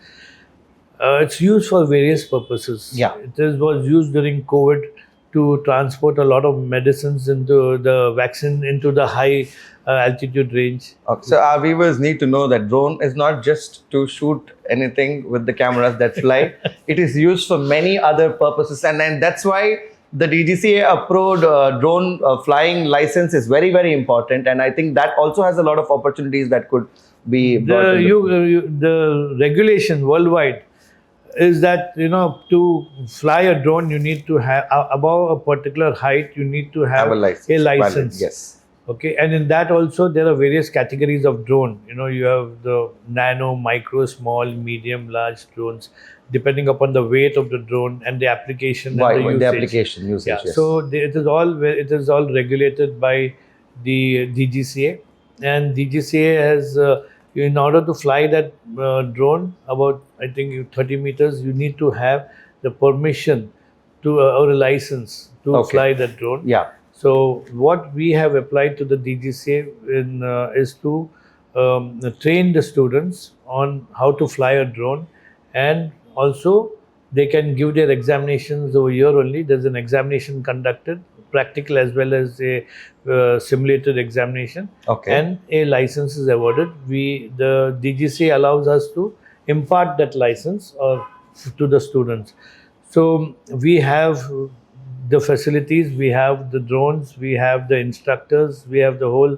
It's used for various purposes. Yeah. Was used during COVID to transport a lot of medicines into the vaccine into the high altitude range. Okay. So our viewers need to know that drone is not just to shoot anything with the cameras that fly. It is used for many other purposes, and then that's why the DGCA approved drone flying license is very, very important. And I think that also has a lot of opportunities that could be brought the regulation worldwide is that, to fly a drone, you need to have above a particular height, you need to have a license. Valid, yes. Okay, and in that also there are various categories of drone. You have the nano, micro, small, medium, large drones, depending upon the weight of the drone and the application and the usage. The application usage. Yeah. Yes. So it is all regulated by the DGCA, and DGCA has in order to fly that drone about, I think, 30 meters, you need to have the permission to or a license to fly that drone. Yeah. So what we have applied to the DGCA is to train the students on how to fly a drone, and also they can give their examinations over here only. There's an examination conducted, practical as well as a simulated examination, and a license is awarded. The DGCA allows us to impart that license to the students. So we have the facilities, we have the drones, we have the instructors, we have the whole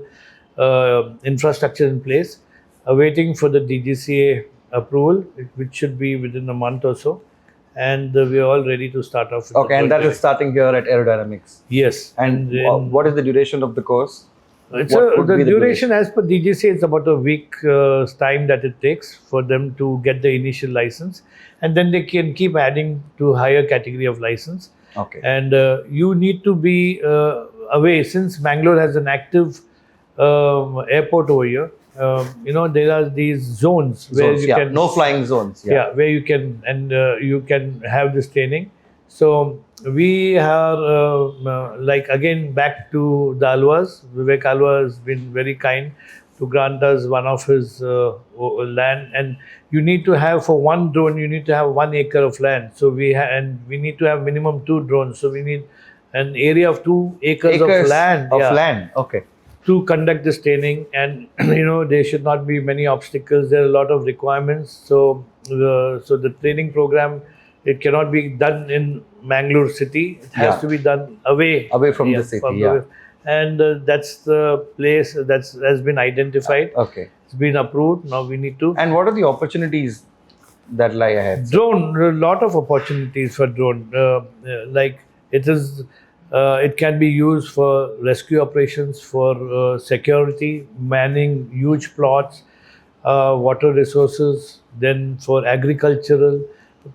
infrastructure in place, awaiting for the DGCA approval, which should be within a month or so. And we are all ready to start off. And that is starting here at Aerodynamics. Yes. And what is the duration of the course? The duration as per DGCA is about a week's time that it takes for them to get the initial license, and then they can keep adding to higher category of license. Okay. And you need to be away, since Mangalore has an active airport over here. There are these zones where you can no flying zones. Yeah, where you can you can have this training. So we are again back to the Alwas. Vivek Alwa has been very kind to grant us one of his land, and you need to have, for one drone, you need to have 1 acre of land. So we need to have minimum 2 drones. So we need an area of 2 acres of land. Okay. To conduct this training, and there should not be many obstacles. There are a lot of requirements. So the training program, it cannot be done in Mangalore city. It has to be done away from the city. And that's the place that has been identified. Okay, it's been approved. Now we need to. And what are the opportunities that lie ahead? Drone, a lot of opportunities for drone. It is It can be used for rescue operations, for security, manning huge plots, water resources, then for agricultural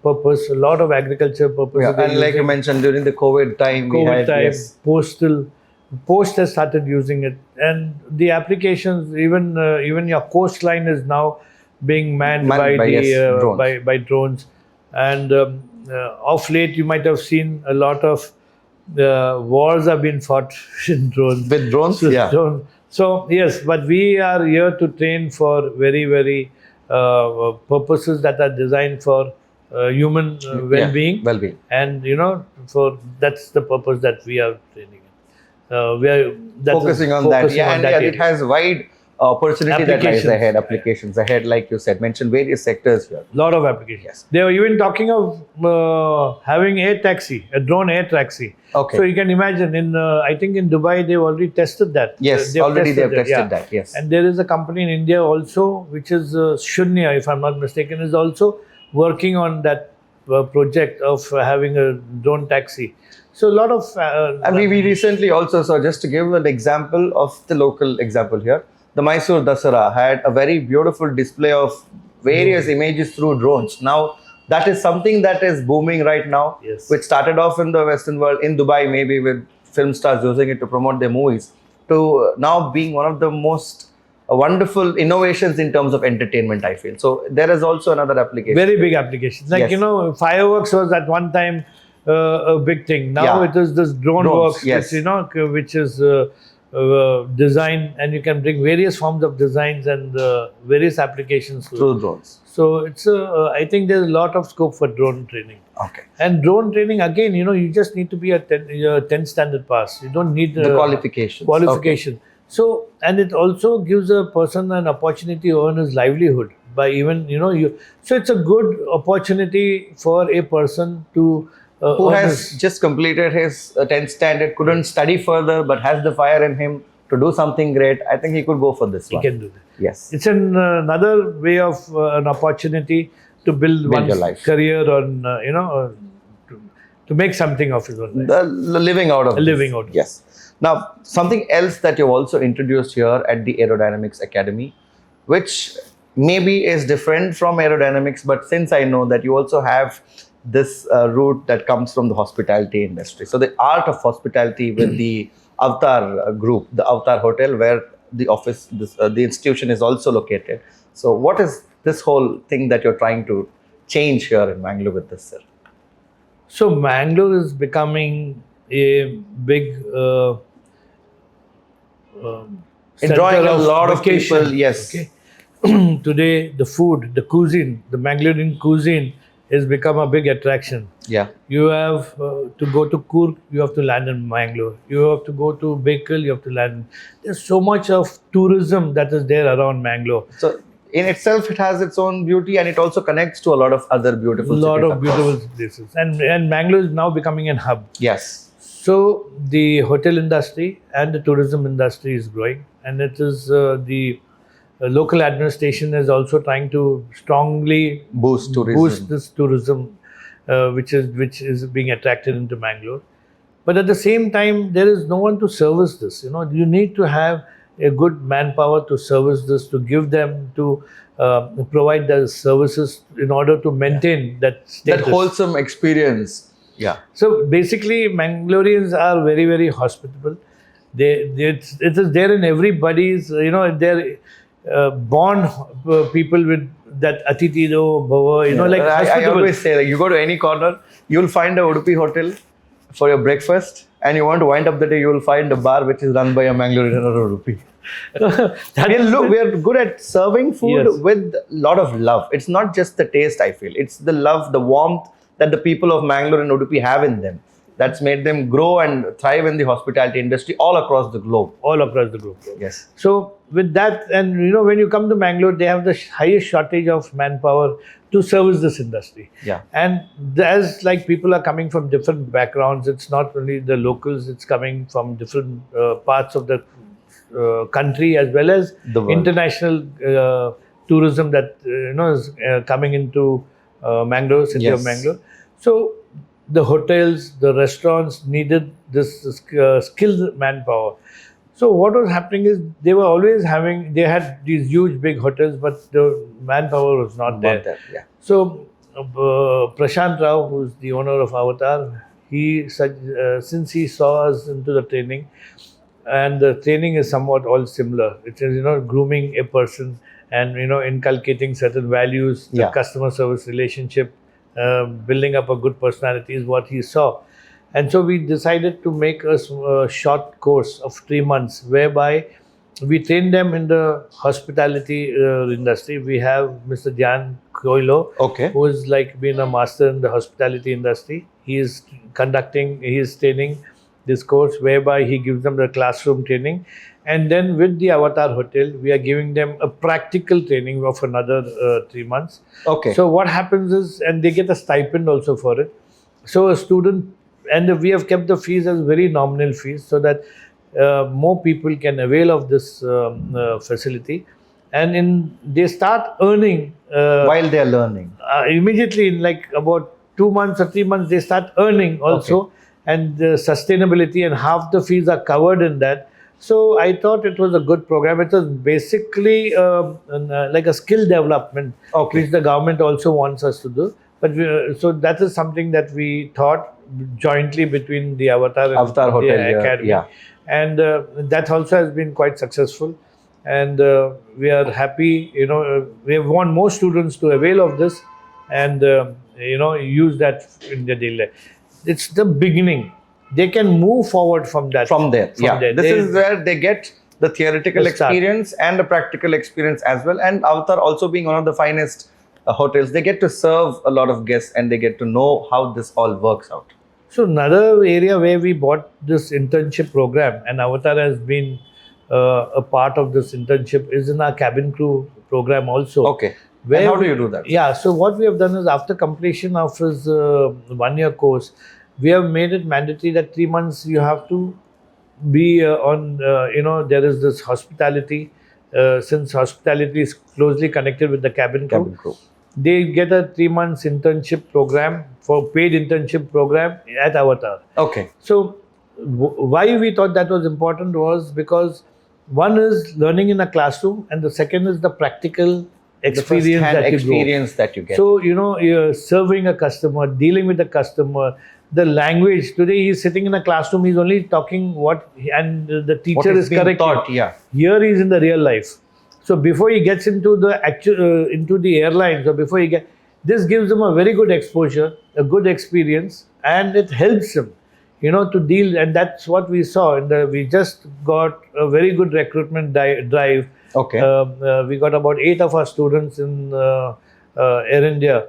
purpose, a lot of agriculture purposes. Yeah, they're and like you using. mentioned, during the COVID time, we COVID had, time, yes, post has started using it, and the applications, even your coastline is now being manned manned by by, the yes, drones. by drones, and of late you might have seen a lot of wars have been fought in drones. With drones, So, yeah. so yes, but we are here to train for very purposes that are designed for human well-being, well-being. and for that's the purpose that we are training in. We are Focusing on that, yeah, and yeah, it area. has wide opportunity that lies Applications. ahead, applications ahead, like you said, mentioned various sectors here. Lot of applications. Yes. They were even talking of having air taxi, a drone air taxi. Okay. So you can imagine I think in Dubai they've already tested that. Yes, They've already they have that, tested that, yes. And there is a company in India also, which is Shunya, if I'm not mistaken, is also working on that project of having a drone taxi. So a lot of... And we recently also saw, just to give an example of the local example here, the Mysore Dasara had a very beautiful display of various images through drones. Now, that is something that is booming right now, Yes. which started off in the Western world, in Dubai maybe, with film stars using it to promote their movies, to now being one of the most wonderful innovations in terms of entertainment, I feel. So there is also another application. Very big application. Like, Yes. fireworks was at one time a big thing. Now Yeah. it is this drone Drones, works, yes. which is design, and you can bring various forms of designs and various applications Through drones. So it's I think there's a lot of scope for drone training. Okay. And drone training, again, you just need to be a 10 standard pass. You don't need The qualifications. qualification. So, and it also gives a person an opportunity to earn his livelihood by even, so it's a good opportunity for a person to Who earn has just completed his 10th standard, couldn't study further, but has the fire in him to do something great. I think he could go for this one. He can do that. Yes. It's another way of an opportunity to build one's your life. career on, to make something of his own life. The living out of this. Living out of Yes. Now, something else that you've also introduced here at the Aerodynamics Academy, which maybe is different from aerodynamics, but since I know that you also have this route that comes from the hospitality industry. So the art of hospitality with the Avatar group, the Avatar Hotel, where the office, the institution is also located. So what is this whole thing that you're trying to change here in Mangalore with this, sir? So Mangalore is becoming a big Drawing center a lot of vacation. people, yes. Okay. Today, the food, the cuisine, the Mangalorean cuisine has become a big attraction. Yeah. You have to go to Coorg, you have to land in Mangalore. You have to go to Bekal, you have to land. There's so much of tourism that is there around Mangalore. So in itself, it has its own beauty, and it also connects to a lot of other beautiful A lot cities of beautiful places. And Mangalore is now becoming a hub. Yes. So the hotel industry and the tourism industry is growing, and it is the local administration is also trying to strongly Boost tourism. boost this tourism, which is being attracted into Mangalore. But at the same time, there is no one to service this. You need to have a good manpower to service this, to give them, to provide the services in order to maintain that status. That wholesome experience. Yeah. So basically, Mangaloreans are very, very hospitable. It is there in everybody's, they're born people with that Atiti Do Bhava, like I hospitable. always say, like, you go to any corner, you'll find a Udupi hotel for your breakfast, and you want to wind up the day, you'll find a bar which is run by a Mangalorean or Udupi. We are good at serving food Yes. with a lot of love. It's not just the taste, I feel. It's the love, the warmth that the people of Mangalore and Udupi have in them. That's made them grow and thrive in the hospitality industry all across the globe. All across the globe. Yes. So with that, and when you come to Mangalore, they have the highest shortage of manpower to service this industry. Yeah. And as like people are coming from different backgrounds, it's not only the locals, it's coming from different parts of the country as well as The world. international tourism that is coming into Mangalore, city Yes. of Mangalore. So the hotels, the restaurants needed this skilled manpower. So what was happening is they were always they had these huge big hotels, but the manpower was not there. Not there, yeah. So Prashant Rao, who's the owner of Avatar, since he saw us into the training, and the training is somewhat all similar. It is, grooming a person and, inculcating certain values, the Yeah. customer service relationship, building up a good personality is what he saw. And so we decided to make a short course of 3 months, whereby we train them in the hospitality industry. We have Mr. Jan Koilo, Okay. who is like being a master in the hospitality industry. He is training this course, whereby he gives them the classroom training. And then with the Avatar Hotel, we are giving them a practical training of another 3 months. Okay. So what happens is, and they get a stipend also for it. So a student, and we have kept the fees as very nominal fees, so that more people can avail of this facility. And they start earning While they are learning. immediately, in like about 2 months or 3 months, they start earning also. Okay. And the sustainability and half the fees are covered in that. So I thought it was a good program. It was basically like a skill development, Okay. which the government also wants us to do. But so that is something that we taught jointly between the Avatar and Avatar the Hotel, yeah, Academy. yeah. And that also has been quite successful. And we are happy, we want more students to avail of this and, use that in their daily life. It's the beginning. They can move forward from that. From there, yeah. there. This is where they get the theoretical The start. experience and the practical experience as well. And Avatar also being one of the finest hotels, they get to serve a lot of guests and they get to know how this all works out. So another area where we bought this internship program, and Avatar has been a part of this internship, is in our cabin crew program also. Okay. And how do you do that? Yeah, so what we have done is, after completion of his 1-year course, we have made it mandatory that 3 months you have to be there is this hospitality. Since hospitality is closely connected with the cabin crew, Cabin crew. they get a 3 months internship program, for paid internship program at Avatar. Okay. So why we thought that was important was because one is learning in a classroom, and the second is the practical experience first-hand that you experience that you get. So, you're serving a customer, dealing with the customer, the language. Today he's sitting in a classroom, he's only talking and the what teacher is being correct. taught, yeah. Here he is in the real life. So before he gets into the into the airlines, or before this gives him a very good exposure, a good experience, and it helps him, to deal. And that's what we saw. We just got a very good recruitment drive. Okay. We got about 8 of our students in Air India.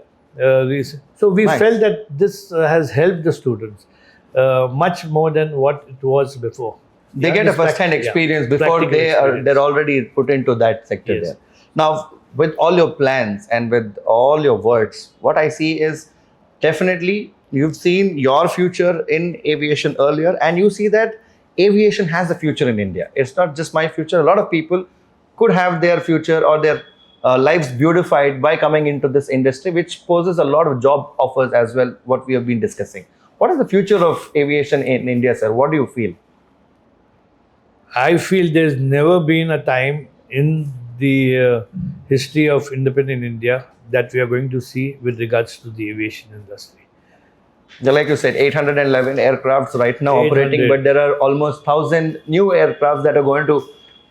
So we Nice. felt that this has helped the students much more than what it was before. They Yeah, get a this first-hand prac- yeah, experience before practical experience. they're already put into that sector Yes. there. Now, with all your plans and with all your words, what I see is definitely you've seen your future in aviation earlier, and you see that aviation has a future in India. It's not just my future. A lot of people could have their future or their lives beautified by coming into this industry, which poses a lot of job offers as well, what we have been discussing. What is the future of aviation in India, sir? What do you feel? I feel there's never been a time in the history of independent India that we are going to see with regards to the aviation industry. Like you said, 811 aircrafts right now 800. operating, but there are almost 1,000 new aircrafts that are going to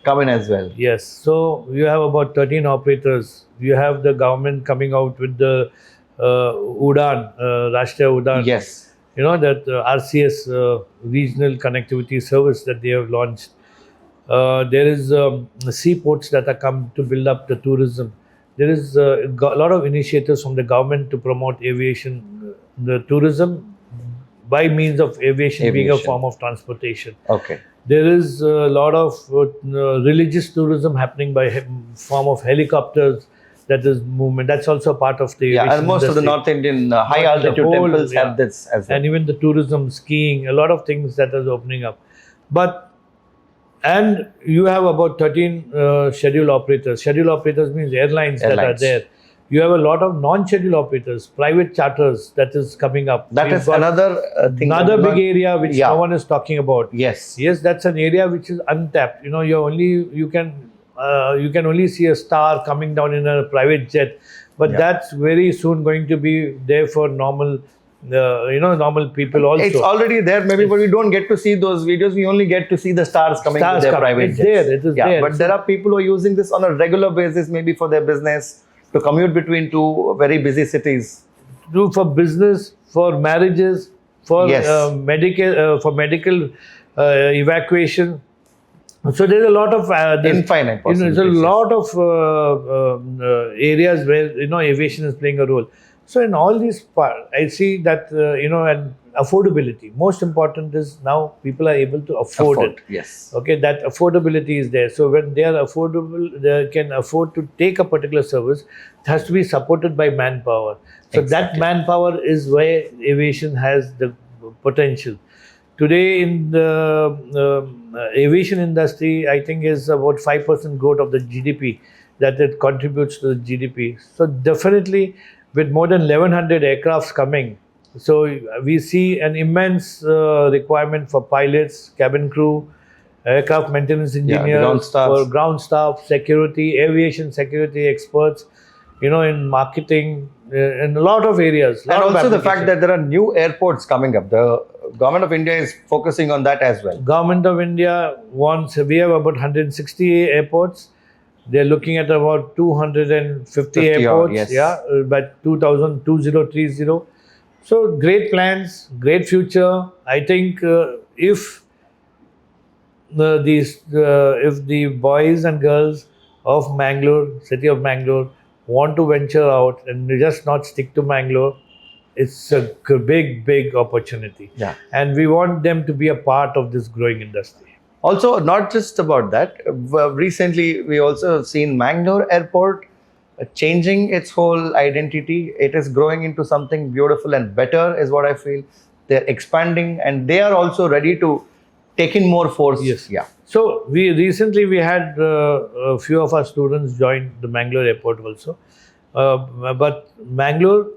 come in as well. Yes, so you have about 13 operators. You have the government coming out with the Udan, Rashtriya Udan. Yes. That RCS regional connectivity service that they have launched. There is seaports that are come to build up the tourism. There is a lot of initiatives from the government to promote aviation, the tourism by means of aviation being a Aviation. form of transportation. Okay. There is a lot of religious tourism happening by form of helicopters. That is movement. That's also part of the Yeah, aviation and most of the industry. North Indian high The altitude whole, temples yeah. have this as well. And even the tourism, skiing, a lot of things that is opening up. And you have about 13 scheduled operators. Scheduled operators means airlines that are Airlines. there. You have a lot of non-scheduled operators, private charters that is coming up. That We've is got another thing. another big area which Yeah. no one is talking about. Yes. Yes, that's an area which is untapped. You can only see a star coming down in a private jet, but Yeah. that's very soon going to be there for normal, normal people also. It's already there, maybe, but we don't get to see those videos. We only get to see the stars coming Stars with their coming. private It's jets. there, it is there. But there are people who are using this on a regular basis, maybe for their business, to commute between two very busy cities. Do for business, for marriages, for Yes. medical evacuation. So there's a lot of Infinite there's a possibilities, lot of areas where aviation is playing a role. So in all these parts, I see that and affordability. Most important is now people are able to afford it. Yes. Okay, that affordability is there. So when they are affordable, they can afford to take a particular service. It has to be supported by manpower. So that Exactly. manpower is where aviation has the potential. Today in the aviation industry, I think is about 5% growth of the GDP that it contributes to the GDP. So definitely with more than 1100 aircrafts coming, so we see an immense requirement for pilots, cabin crew, aircraft maintenance engineers, ground staff. for ground staff, security, aviation security experts, in marketing, in a lot of areas. And also the fact that there are new airports coming up. The government of India is focusing on that as well. Government of India we have about 160 airports. They're looking at about 250 50 odd, airports, yes. by 2030. So great plans, great future. I think if the boys and girls of Mangalore, city of Mangalore, want to venture out and just not stick to Mangalore, it's a big opportunity. Yeah. And we want them to be a part of this growing industry. Also, not just about that. Recently, we also have seen Mangalore Airport changing its whole identity. It is growing into something beautiful and better, is what I feel. They're expanding, and they are also ready to take in more force. Yes. Yeah. So we recently had a few of our students join the Mangalore airport also, but Mangalore.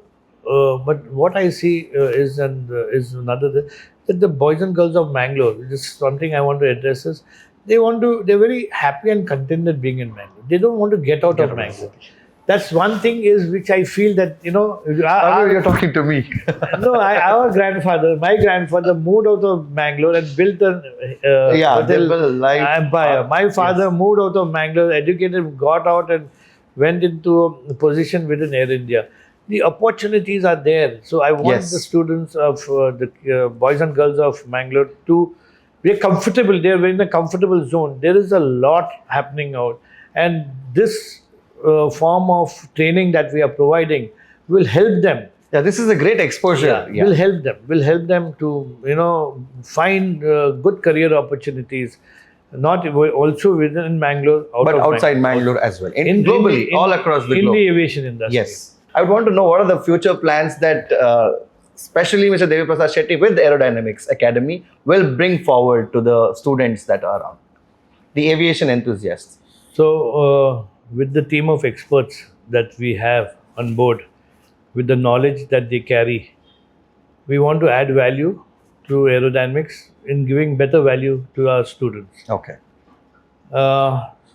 But what I see is another thing, that the boys and girls of Mangalore. This is something I want to address. Is they're very happy and contented being in Mangalore. They don't want to get out of Mangalore. That's one thing is which I feel that You're talking to me. no, my grandfather moved out of Mangalore and built an hotel empire. My father moved out of Mangalore, educated, got out and went into a position within Air India. The opportunities are there. So I want the students of the boys and girls of Mangalore to be comfortable. They're in a comfortable zone. There is a lot happening out. And this form of training that we are providing will help them. Yeah, this is a great exposure. Yeah. Will help them to find good career opportunities, not also within Mangalore, but outside Mangalore as well, globally, all across the globe. In the aviation industry. Yes, I would want to know what are the future plans that, especially Mr. Deviprasad Shetty with the Aerodynamiks Academy, will bring forward to the students that are on the aviation enthusiasts. So, with the team of experts that we have on board, with the knowledge that they carry, we want to add value to aerodynamics in giving better value to our students. Okay.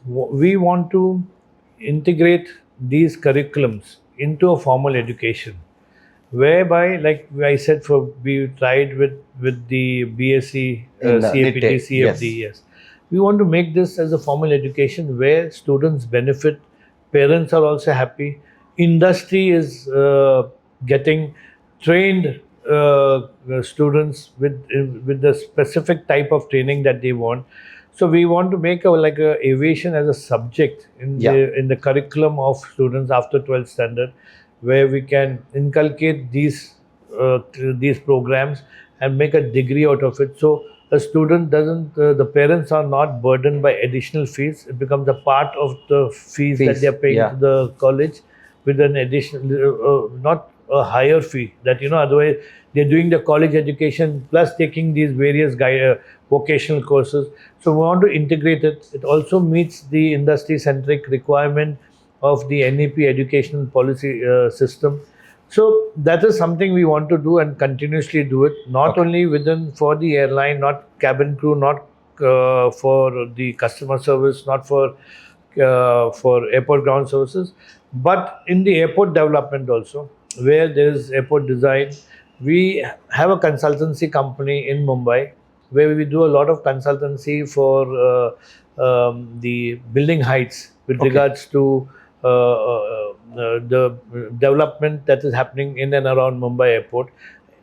We want to integrate these curriculums into a formal education, whereby, like I said, we tried with the BSc, CAPT, Nitte, CFD, yes. We want to make this as a formal education where students benefit, parents are also happy, industry is getting trained students with the specific type of training that they want. So we want to make a aviation as a subject in the curriculum of students after 12th standard, where we can inculcate these programs and make a degree out of it. So a student the parents are not burdened by additional fees. It becomes a part of the fees that they are paying to the college, with an additional, not a higher fee that, otherwise they're doing the college education plus taking these various vocational courses. So we want to integrate it. It also meets the industry-centric requirement of the NEP educational policy system. So that is something we want to do and continuously do it, not only within for the airline, not cabin crew, not for the customer service, not for airport ground services, but in the airport development also, where there is airport design. We have a consultancy company in Mumbai where we do a lot of consultancy for the building heights with regards to the development that is happening in and around Mumbai airport.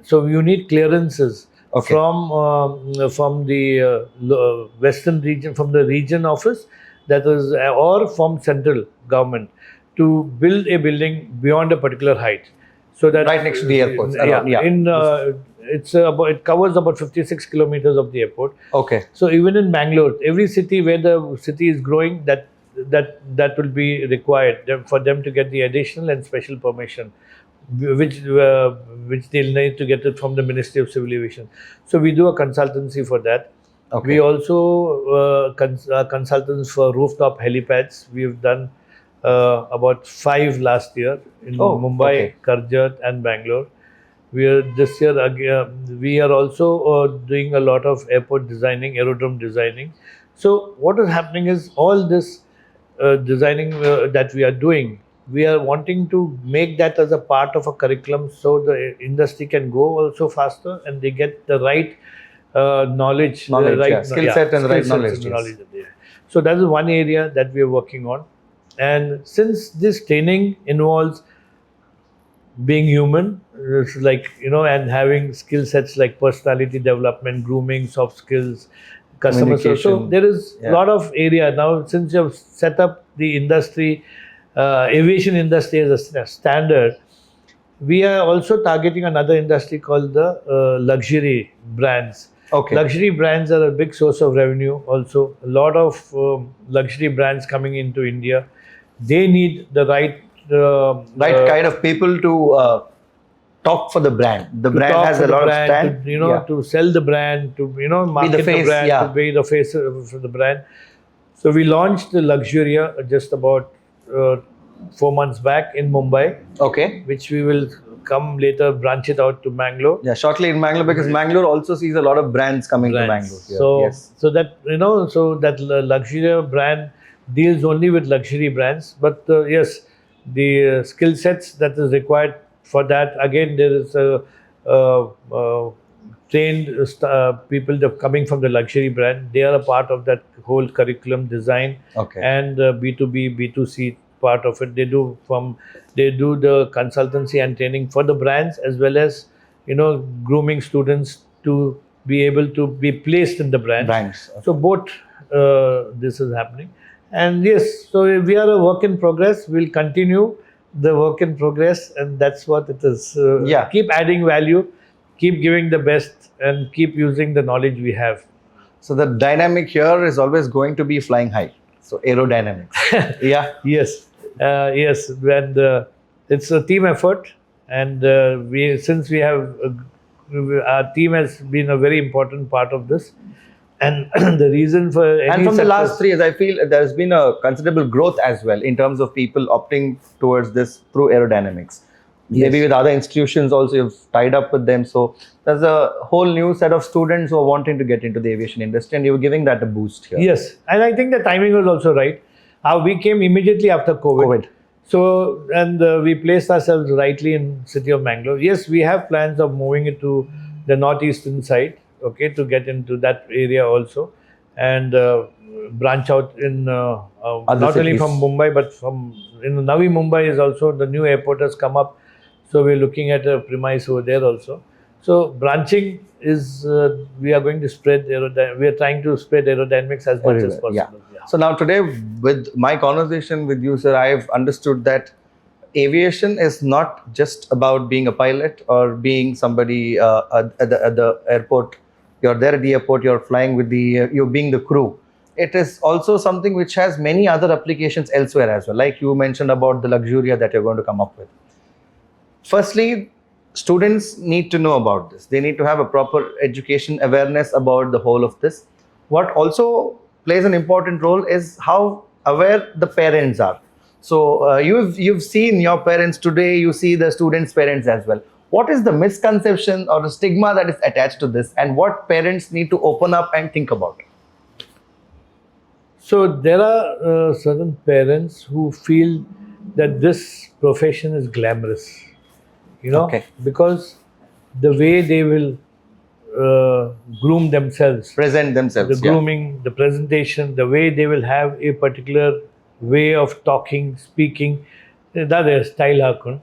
So you need clearances from the western region, from the region office, that is, or from central government, to build a building beyond a particular height. So that Right next to the airports. Yeah, Yeah. it covers about 56 kilometers of the airport. Okay. So even in Mangalore, every city where the city is growing, that will be required for them to get the additional and special permission, which they'll need to get it from the Ministry of Civil Aviation. So we do a consultancy for that. Okay. We also consultants for rooftop helipads. We've done about 5 last year in Mumbai, Karjat, and Bangalore. This year again, we are also doing a lot of airport designing, aerodrome designing. So what is happening is all this designing that we are doing, we are wanting to make that as a part of a curriculum, so the industry can go also faster and they get the right knowledge, the right skill set and the right skill knowledge. sets and knowledge that they have. So that is one area that we are working on. And since this training involves being human, it's like, and having skill sets like personality development, grooming, soft skills, customer service. So there is a lot of area now. Since you have set up the industry, aviation industry as a standard, we are also targeting another industry called the luxury brands. Okay. Luxury brands are a big source of revenue also. A lot of luxury brands coming into India. They need the right kind of people to talk for the brand. The brand has a lot of stand. To sell the brand, to market the brand, to be the face of the brand. So we launched the Luxuria just about 4 months back in Mumbai. Okay. Which we will come later, branch it out to Mangalore. Yeah, shortly in Mangalore, because Mangalore also sees a lot of brands coming to Mangalore. Yeah. So that Luxuria brand deals only with luxury brands. But yes, the skill sets that is required for that, again, there is trained people that are coming from the luxury brand. They are a part of that whole curriculum design and B2B, B2C part of it. They do the consultancy and training for the brands, as well as grooming students to be able to be placed in the brands. So both this is happening. And yes, so we are a work in progress. We'll continue the work in progress, and that's what it is. Keep adding value, keep giving the best, and keep using the knowledge we have. So the dynamic here is always going to be flying high. So aerodynamics. Yes. Yes. And it's a team effort, and our team has been a very important part of this. And the reason for and from the last 3 years, I feel there has been a considerable growth as well in terms of people opting towards this through aerodynamics. Maybe with other institutions also, you've tied up with them. So there's a whole new set of students who are wanting to get into the aviation industry, and you're giving that a boost here. Yes, and I think the timing was also right. We came immediately after COVID. So, and we placed ourselves rightly in city of Mangalore. Yes, we have plans of moving it to the northeastern side. To get into that area also, and branch out in not only from Mumbai, but from Navi Mumbai is also the new airport has come up, so we're looking at a premise over there also. So branching is we are going to spread we are trying to spread aerodynamics as much as possible. So now today, with my conversation with you, sir, I've understood that aviation is not just about being a pilot or being somebody at the airport. You're there at the airport, you're flying with you're being the crew. It is also something which has many other applications elsewhere as well. Like you mentioned about the Luxuria that you're going to come up with. Firstly, students need to know about this. They need to have a proper education awareness about the whole of this. What also plays an important role is how aware the parents are. So you've seen your parents today. You see the students' parents as well. What is the misconception or the stigma that is attached to this, and what parents need to open up and think about? So there are certain parents who feel that this profession is glamorous, Okay. because the way they will groom themselves, Present the themselves. grooming, the presentation, the way they will have a particular way of talking, speaking, that is style hakun.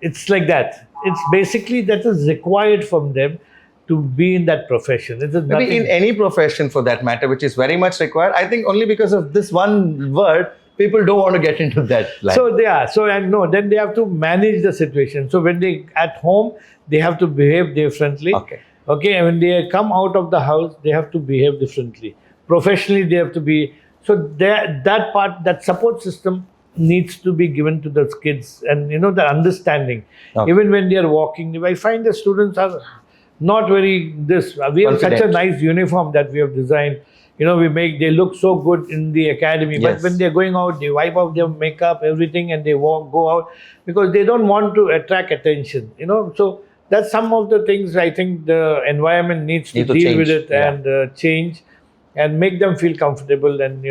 It's like that. It's basically that is required from them to be in that profession. It is Maybe nothing. in any profession for that matter, which is very much required. I think only because of this one word, people don't want to get into that line. So they are. So and no, then they have to manage the situation. So when they at home, they have to behave differently. Okay. Okay. And when they come out of the house, they have to behave differently. Professionally, they have to be. So that part, that support system needs to be given to the kids, and the understanding. Okay. Even when they are walking, I find the students are not very this. We have such a Confident. nice uniform that we have designed. They look so good in the academy, but Yes. when they're going out, they wipe off their makeup, everything, and they go out because they don't want to attract attention. So that's some of the things I think the environment needs to Need to deal with change, it yeah. and change, and make them feel comfortable. And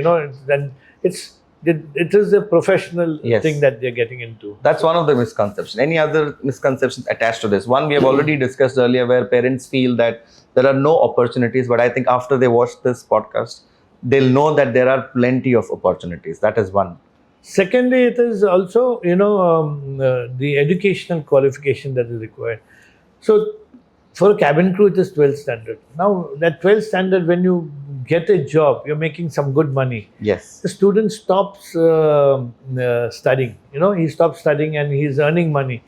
then it is a professional Yes. thing that they're getting into. That's one of the misconceptions. Any other misconceptions attached to this? One we have already discussed earlier, where parents feel that there are no opportunities. But I think after they watch this podcast, they'll know that there are plenty of opportunities. That is one. Secondly, it is also the educational qualification that is required. So for a cabin crew, it is 12th standard. Now that 12th standard, when you get a job, you're making some good money. Yes. The student stops studying. He stops studying and he's earning money.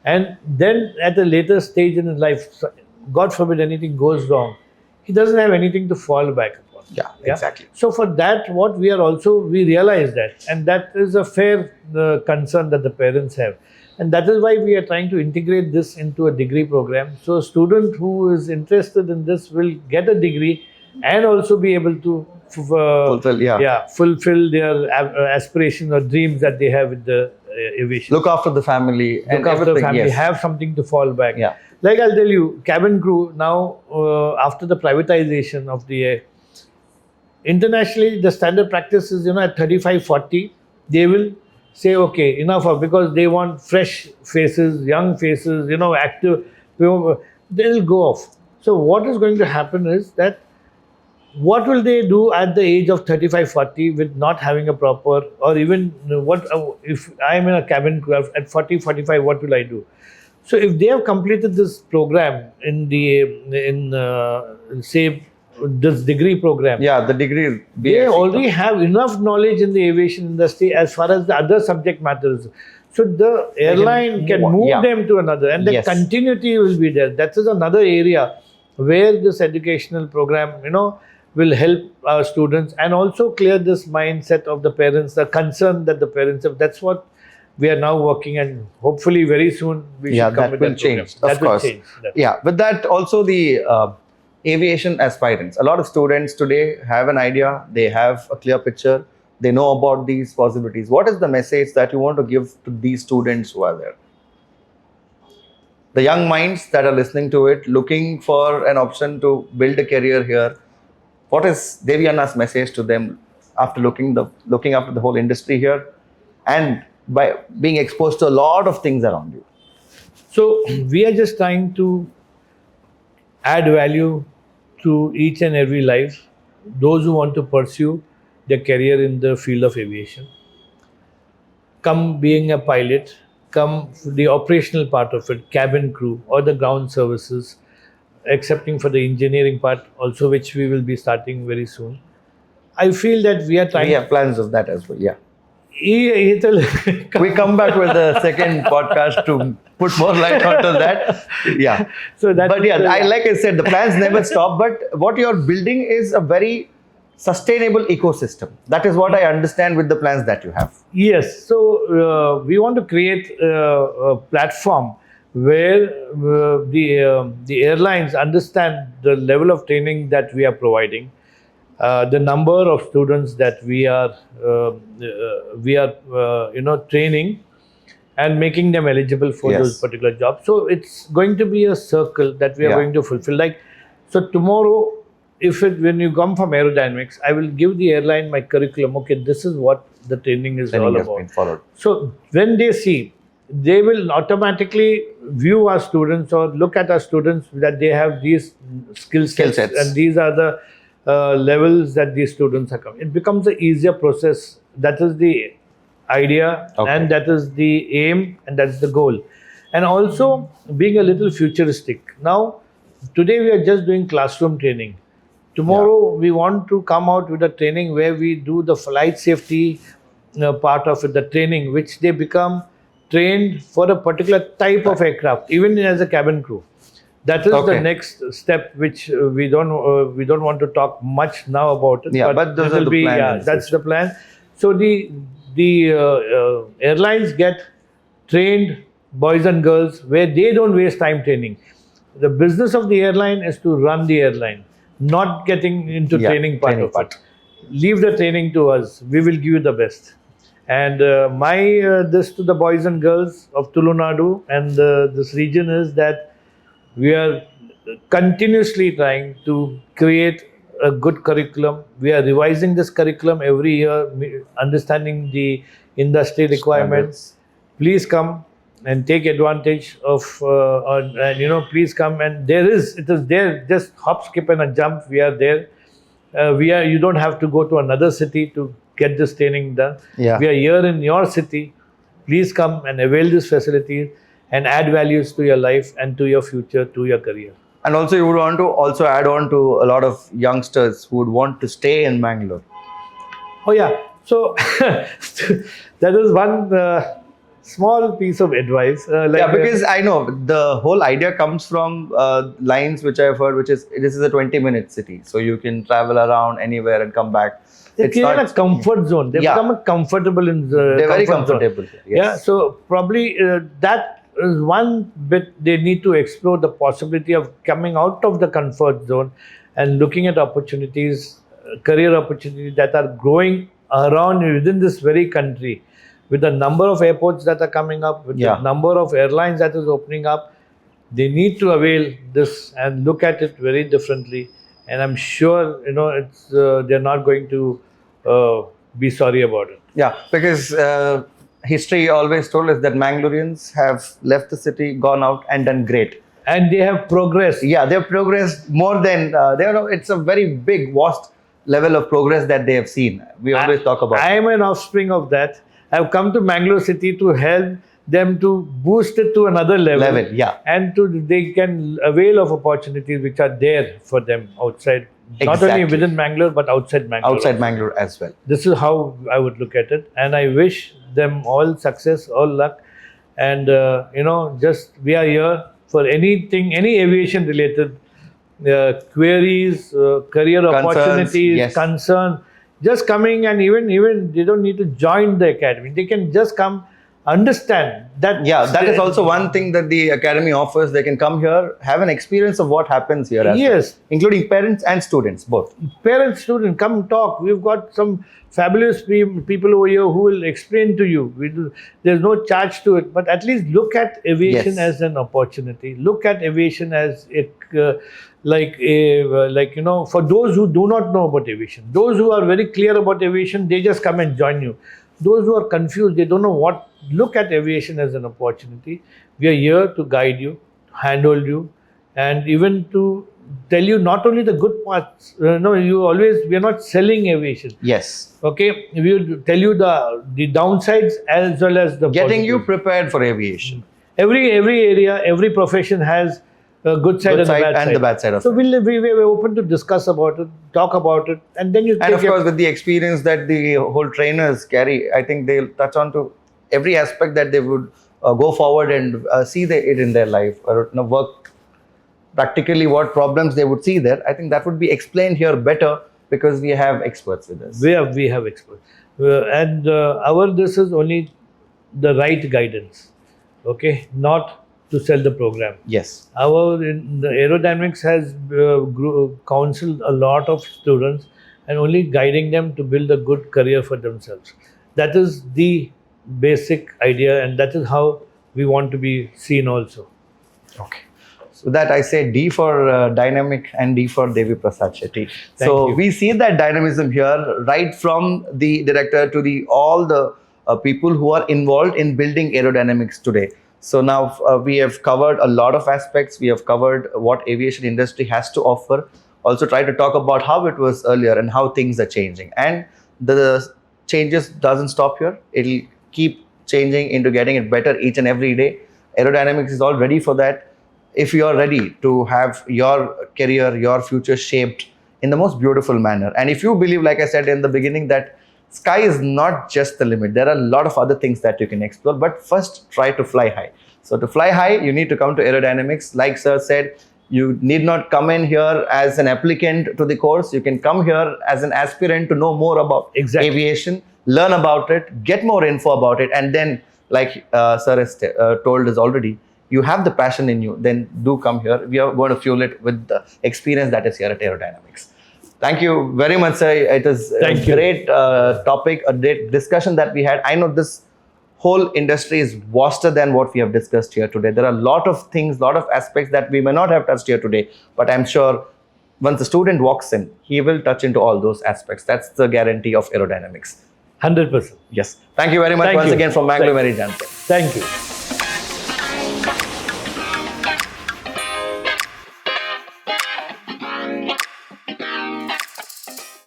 And then at a later stage in his life, God forbid anything goes wrong, he doesn't have anything to fall back upon. Yeah, exactly. So for that, what we realize that, and that is a fair concern that the parents have. And that is why we are trying to integrate this into a degree program. So a student who is interested in this will get a degree and also be able to fulfill their aspirations or dreams that they have with the aviation. Look after the family and Look after the everything. family, Yes. have something to fall back. Yeah. Like I'll tell you, cabin crew now, after the privatization of the air, internationally the standard practice is, at 35-40, they will say, okay, enough of, because they want fresh faces, young faces, active, they'll go off. So what is going to happen is that what will they do at the age of 35-40 with not having a proper, or even what if I'm in a cabin crew at 40-45, what will I do? So if they have completed this program in say this degree program, Yeah, the degree. they already have enough knowledge in the aviation industry as far as the other subject matters. So the airline can move yeah. them to another, and the Yes. continuity will be there. That is another area where this educational program, will help our students and also clear this mindset of the parents, the concern that the parents have. That's what we are now working, and hopefully very soon we should come that with will that program. change. That Of will course. change. That- Yeah, with that also the aviation aspirants. A lot of students today have an idea. They have a clear picture. They know about these possibilities. What is the message that you want to give to these students who are there? The young minds that are listening to it, looking for an option to build a career here. What is Deviana's message to them after looking after the whole industry here, and by being exposed to a lot of things around you? So we are just trying to add value to each and every life, those who want to pursue their career in the field of aviation. Come being a pilot, come the operational part of it, cabin crew or the ground services, excepting for the engineering part also, which we will be starting very soon. I feel that we are trying. We have plans of that as well. Yeah. It'll We come back with the second podcast to put more light onto that. Yeah. So that But yeah, like I said, the plans never stop. But what you're building is a very sustainable ecosystem. That is what I understand with the plans that you have. Yes. So we want to create a platform where the airlines understand the level of training that we are providing, the number of students that we are training and making them eligible for Yes. those particular jobs. So it's going to be a circle that we are Yeah. going to fulfill. Like, so tomorrow, when you come from aerodynamics, I will give the airline my curriculum. Okay, this is what the training is Training all has about. been followed. So when they see, they will automatically view our students or look at our students that they have these skill sets, sets. and these are the levels that these students are coming. It becomes an easier process. That is the idea, Okay. and that is the aim, and that's the goal. And also being a little futuristic. Now, today we are just doing classroom training. Tomorrow we want to come out with a training where we do the flight safety part of it, the training, which they become trained for a particular type of aircraft, even as a cabin crew. That is Okay. the next step, which we don't want to talk much now about it. Yeah, but those it are will the be, plans yeah, and that's such. the plan. So the airlines get trained boys and girls where they don't waste time training. The business of the airline is to run the airline, not getting into Yeah, training part training of part. it. Leave the training to us. We will give you the best. And my this to the boys and girls of Tulunadu and this region is that we are continuously trying to create a good curriculum. We are revising this curriculum every year, understanding the industry requirements. Standards. Please come and take advantage of, and please come. And it is there. Just hop, skip, and a jump. We are there. You don't have to go to another city to get this training done. Yeah. We are here in your city. Please come and avail this facility and add values to your life and to your future, to your career. And also, you would want to also add on to a lot of youngsters who would want to stay in Mangalore. Oh yeah. So that is one small piece of advice. Yeah, because I know the whole idea comes from lines which I've heard, which is this is a 20-minute city, so you can travel around anywhere and come back. they create a comfort zone. They Yeah. become comfortable in the They're very comfort zone. comfortable here, yes. Yeah. So probably that is one bit they need to explore, the possibility of coming out of the comfort zone and looking at opportunities, career opportunities that are growing around within this very country, with the number of airports that are coming up, with Yeah. the number of airlines that is opening up. They need to avail this and look at it very differently. And I'm sure it's they're not going to be sorry about it. Yeah, because history always told us that Mangaloreans have left the city, gone out, and done great. And they have progressed. Yeah, they've progressed more than it's a very big, vast level of progress that they have seen. We always talk about. I am an offspring of that. I've come to Mangalore city to help them to boost it to another level. Yeah. And they can avail of opportunities which are there for them outside. Not only Exactly. within Mangalore, but outside Mangalore. Outside Mangalore as well. This is how I would look at it. And I wish them all success, all luck. And, just we are here for anything, any aviation related queries, career Concerns, opportunities, yes. concern. Just coming, and even they don't need to join the academy. They can just come, understand that. Yeah, that is also one thing that the academy offers. They can come here, have an experience of what happens here as well, Yes. including parents and students, both. Parents, students, come talk. We've got some fabulous people over here who will explain to you. There's no charge to it, but at least look at aviation Yes. as an opportunity. Look at aviation as for those who do not know about aviation. Those who are very clear about aviation, they just come and join you. Those who are confused, they don't know what. Look at aviation as an opportunity. We are here to guide you, handhold you, and even to tell you not only the good parts. We are not selling aviation. Yes. Okay, we will tell you the downsides as well as the Getting you positives. prepared for aviation. Every area, every profession has a good side, Good and, a side bad and side. the bad side of so it. we're open to discuss about it, talk about it, and then you And take of course, with the experience that the whole trainers carry, I think they'll touch on to every aspect that they would go forward and see it in their life, or work practically what problems they would see there. I think that would be explained here better because we have experts with us. we have experts, and this is only the right guidance. Okay, not to sell the program. Yes. The Aerodynamics has counseled a lot of students, and only guiding them to build a good career for themselves. That is the basic idea, and that is how we want to be seen also. Okay. So that I say D for dynamic and D for Deviprasad Shetty. So you. we see that dynamism here, right from the director to the all the people who are involved in building aerodynamics today. So now we have covered a lot of aspects. We have covered what aviation industry has to offer. Also try to talk about how it was earlier and how things are changing. And the changes doesn't stop here. It'll keep changing into getting it better each and every day. Aerodynamics is all ready for that. If you are ready to have your career, your future shaped in the most beautiful manner, and if you believe, like I said in the beginning, that sky is not just the limit, there are a lot of other things that you can explore, but first try to fly high. So to fly high, you need to come to aerodynamics. Like sir said, you need not come in here as an applicant to the course. You can come here as an aspirant to know more about aviation, learn about it, get more info about it, and then, like sir has told us already, you have the passion in you, then do come here. We are going to fuel it with the experience that is here at Aerodynamics. Thank you very much, sir. It is a great topic, a great discussion that we had. I know this whole industry is vaster than what we have discussed here today. There are a lot of things, lot of aspects that we may not have touched here today, but I'm sure once the student walks in, he will touch into all those aspects. That's the guarantee of Aerodynamics. 100%. Yes. Thank you very much once again from Mangalore, Mary Jan. Thank you.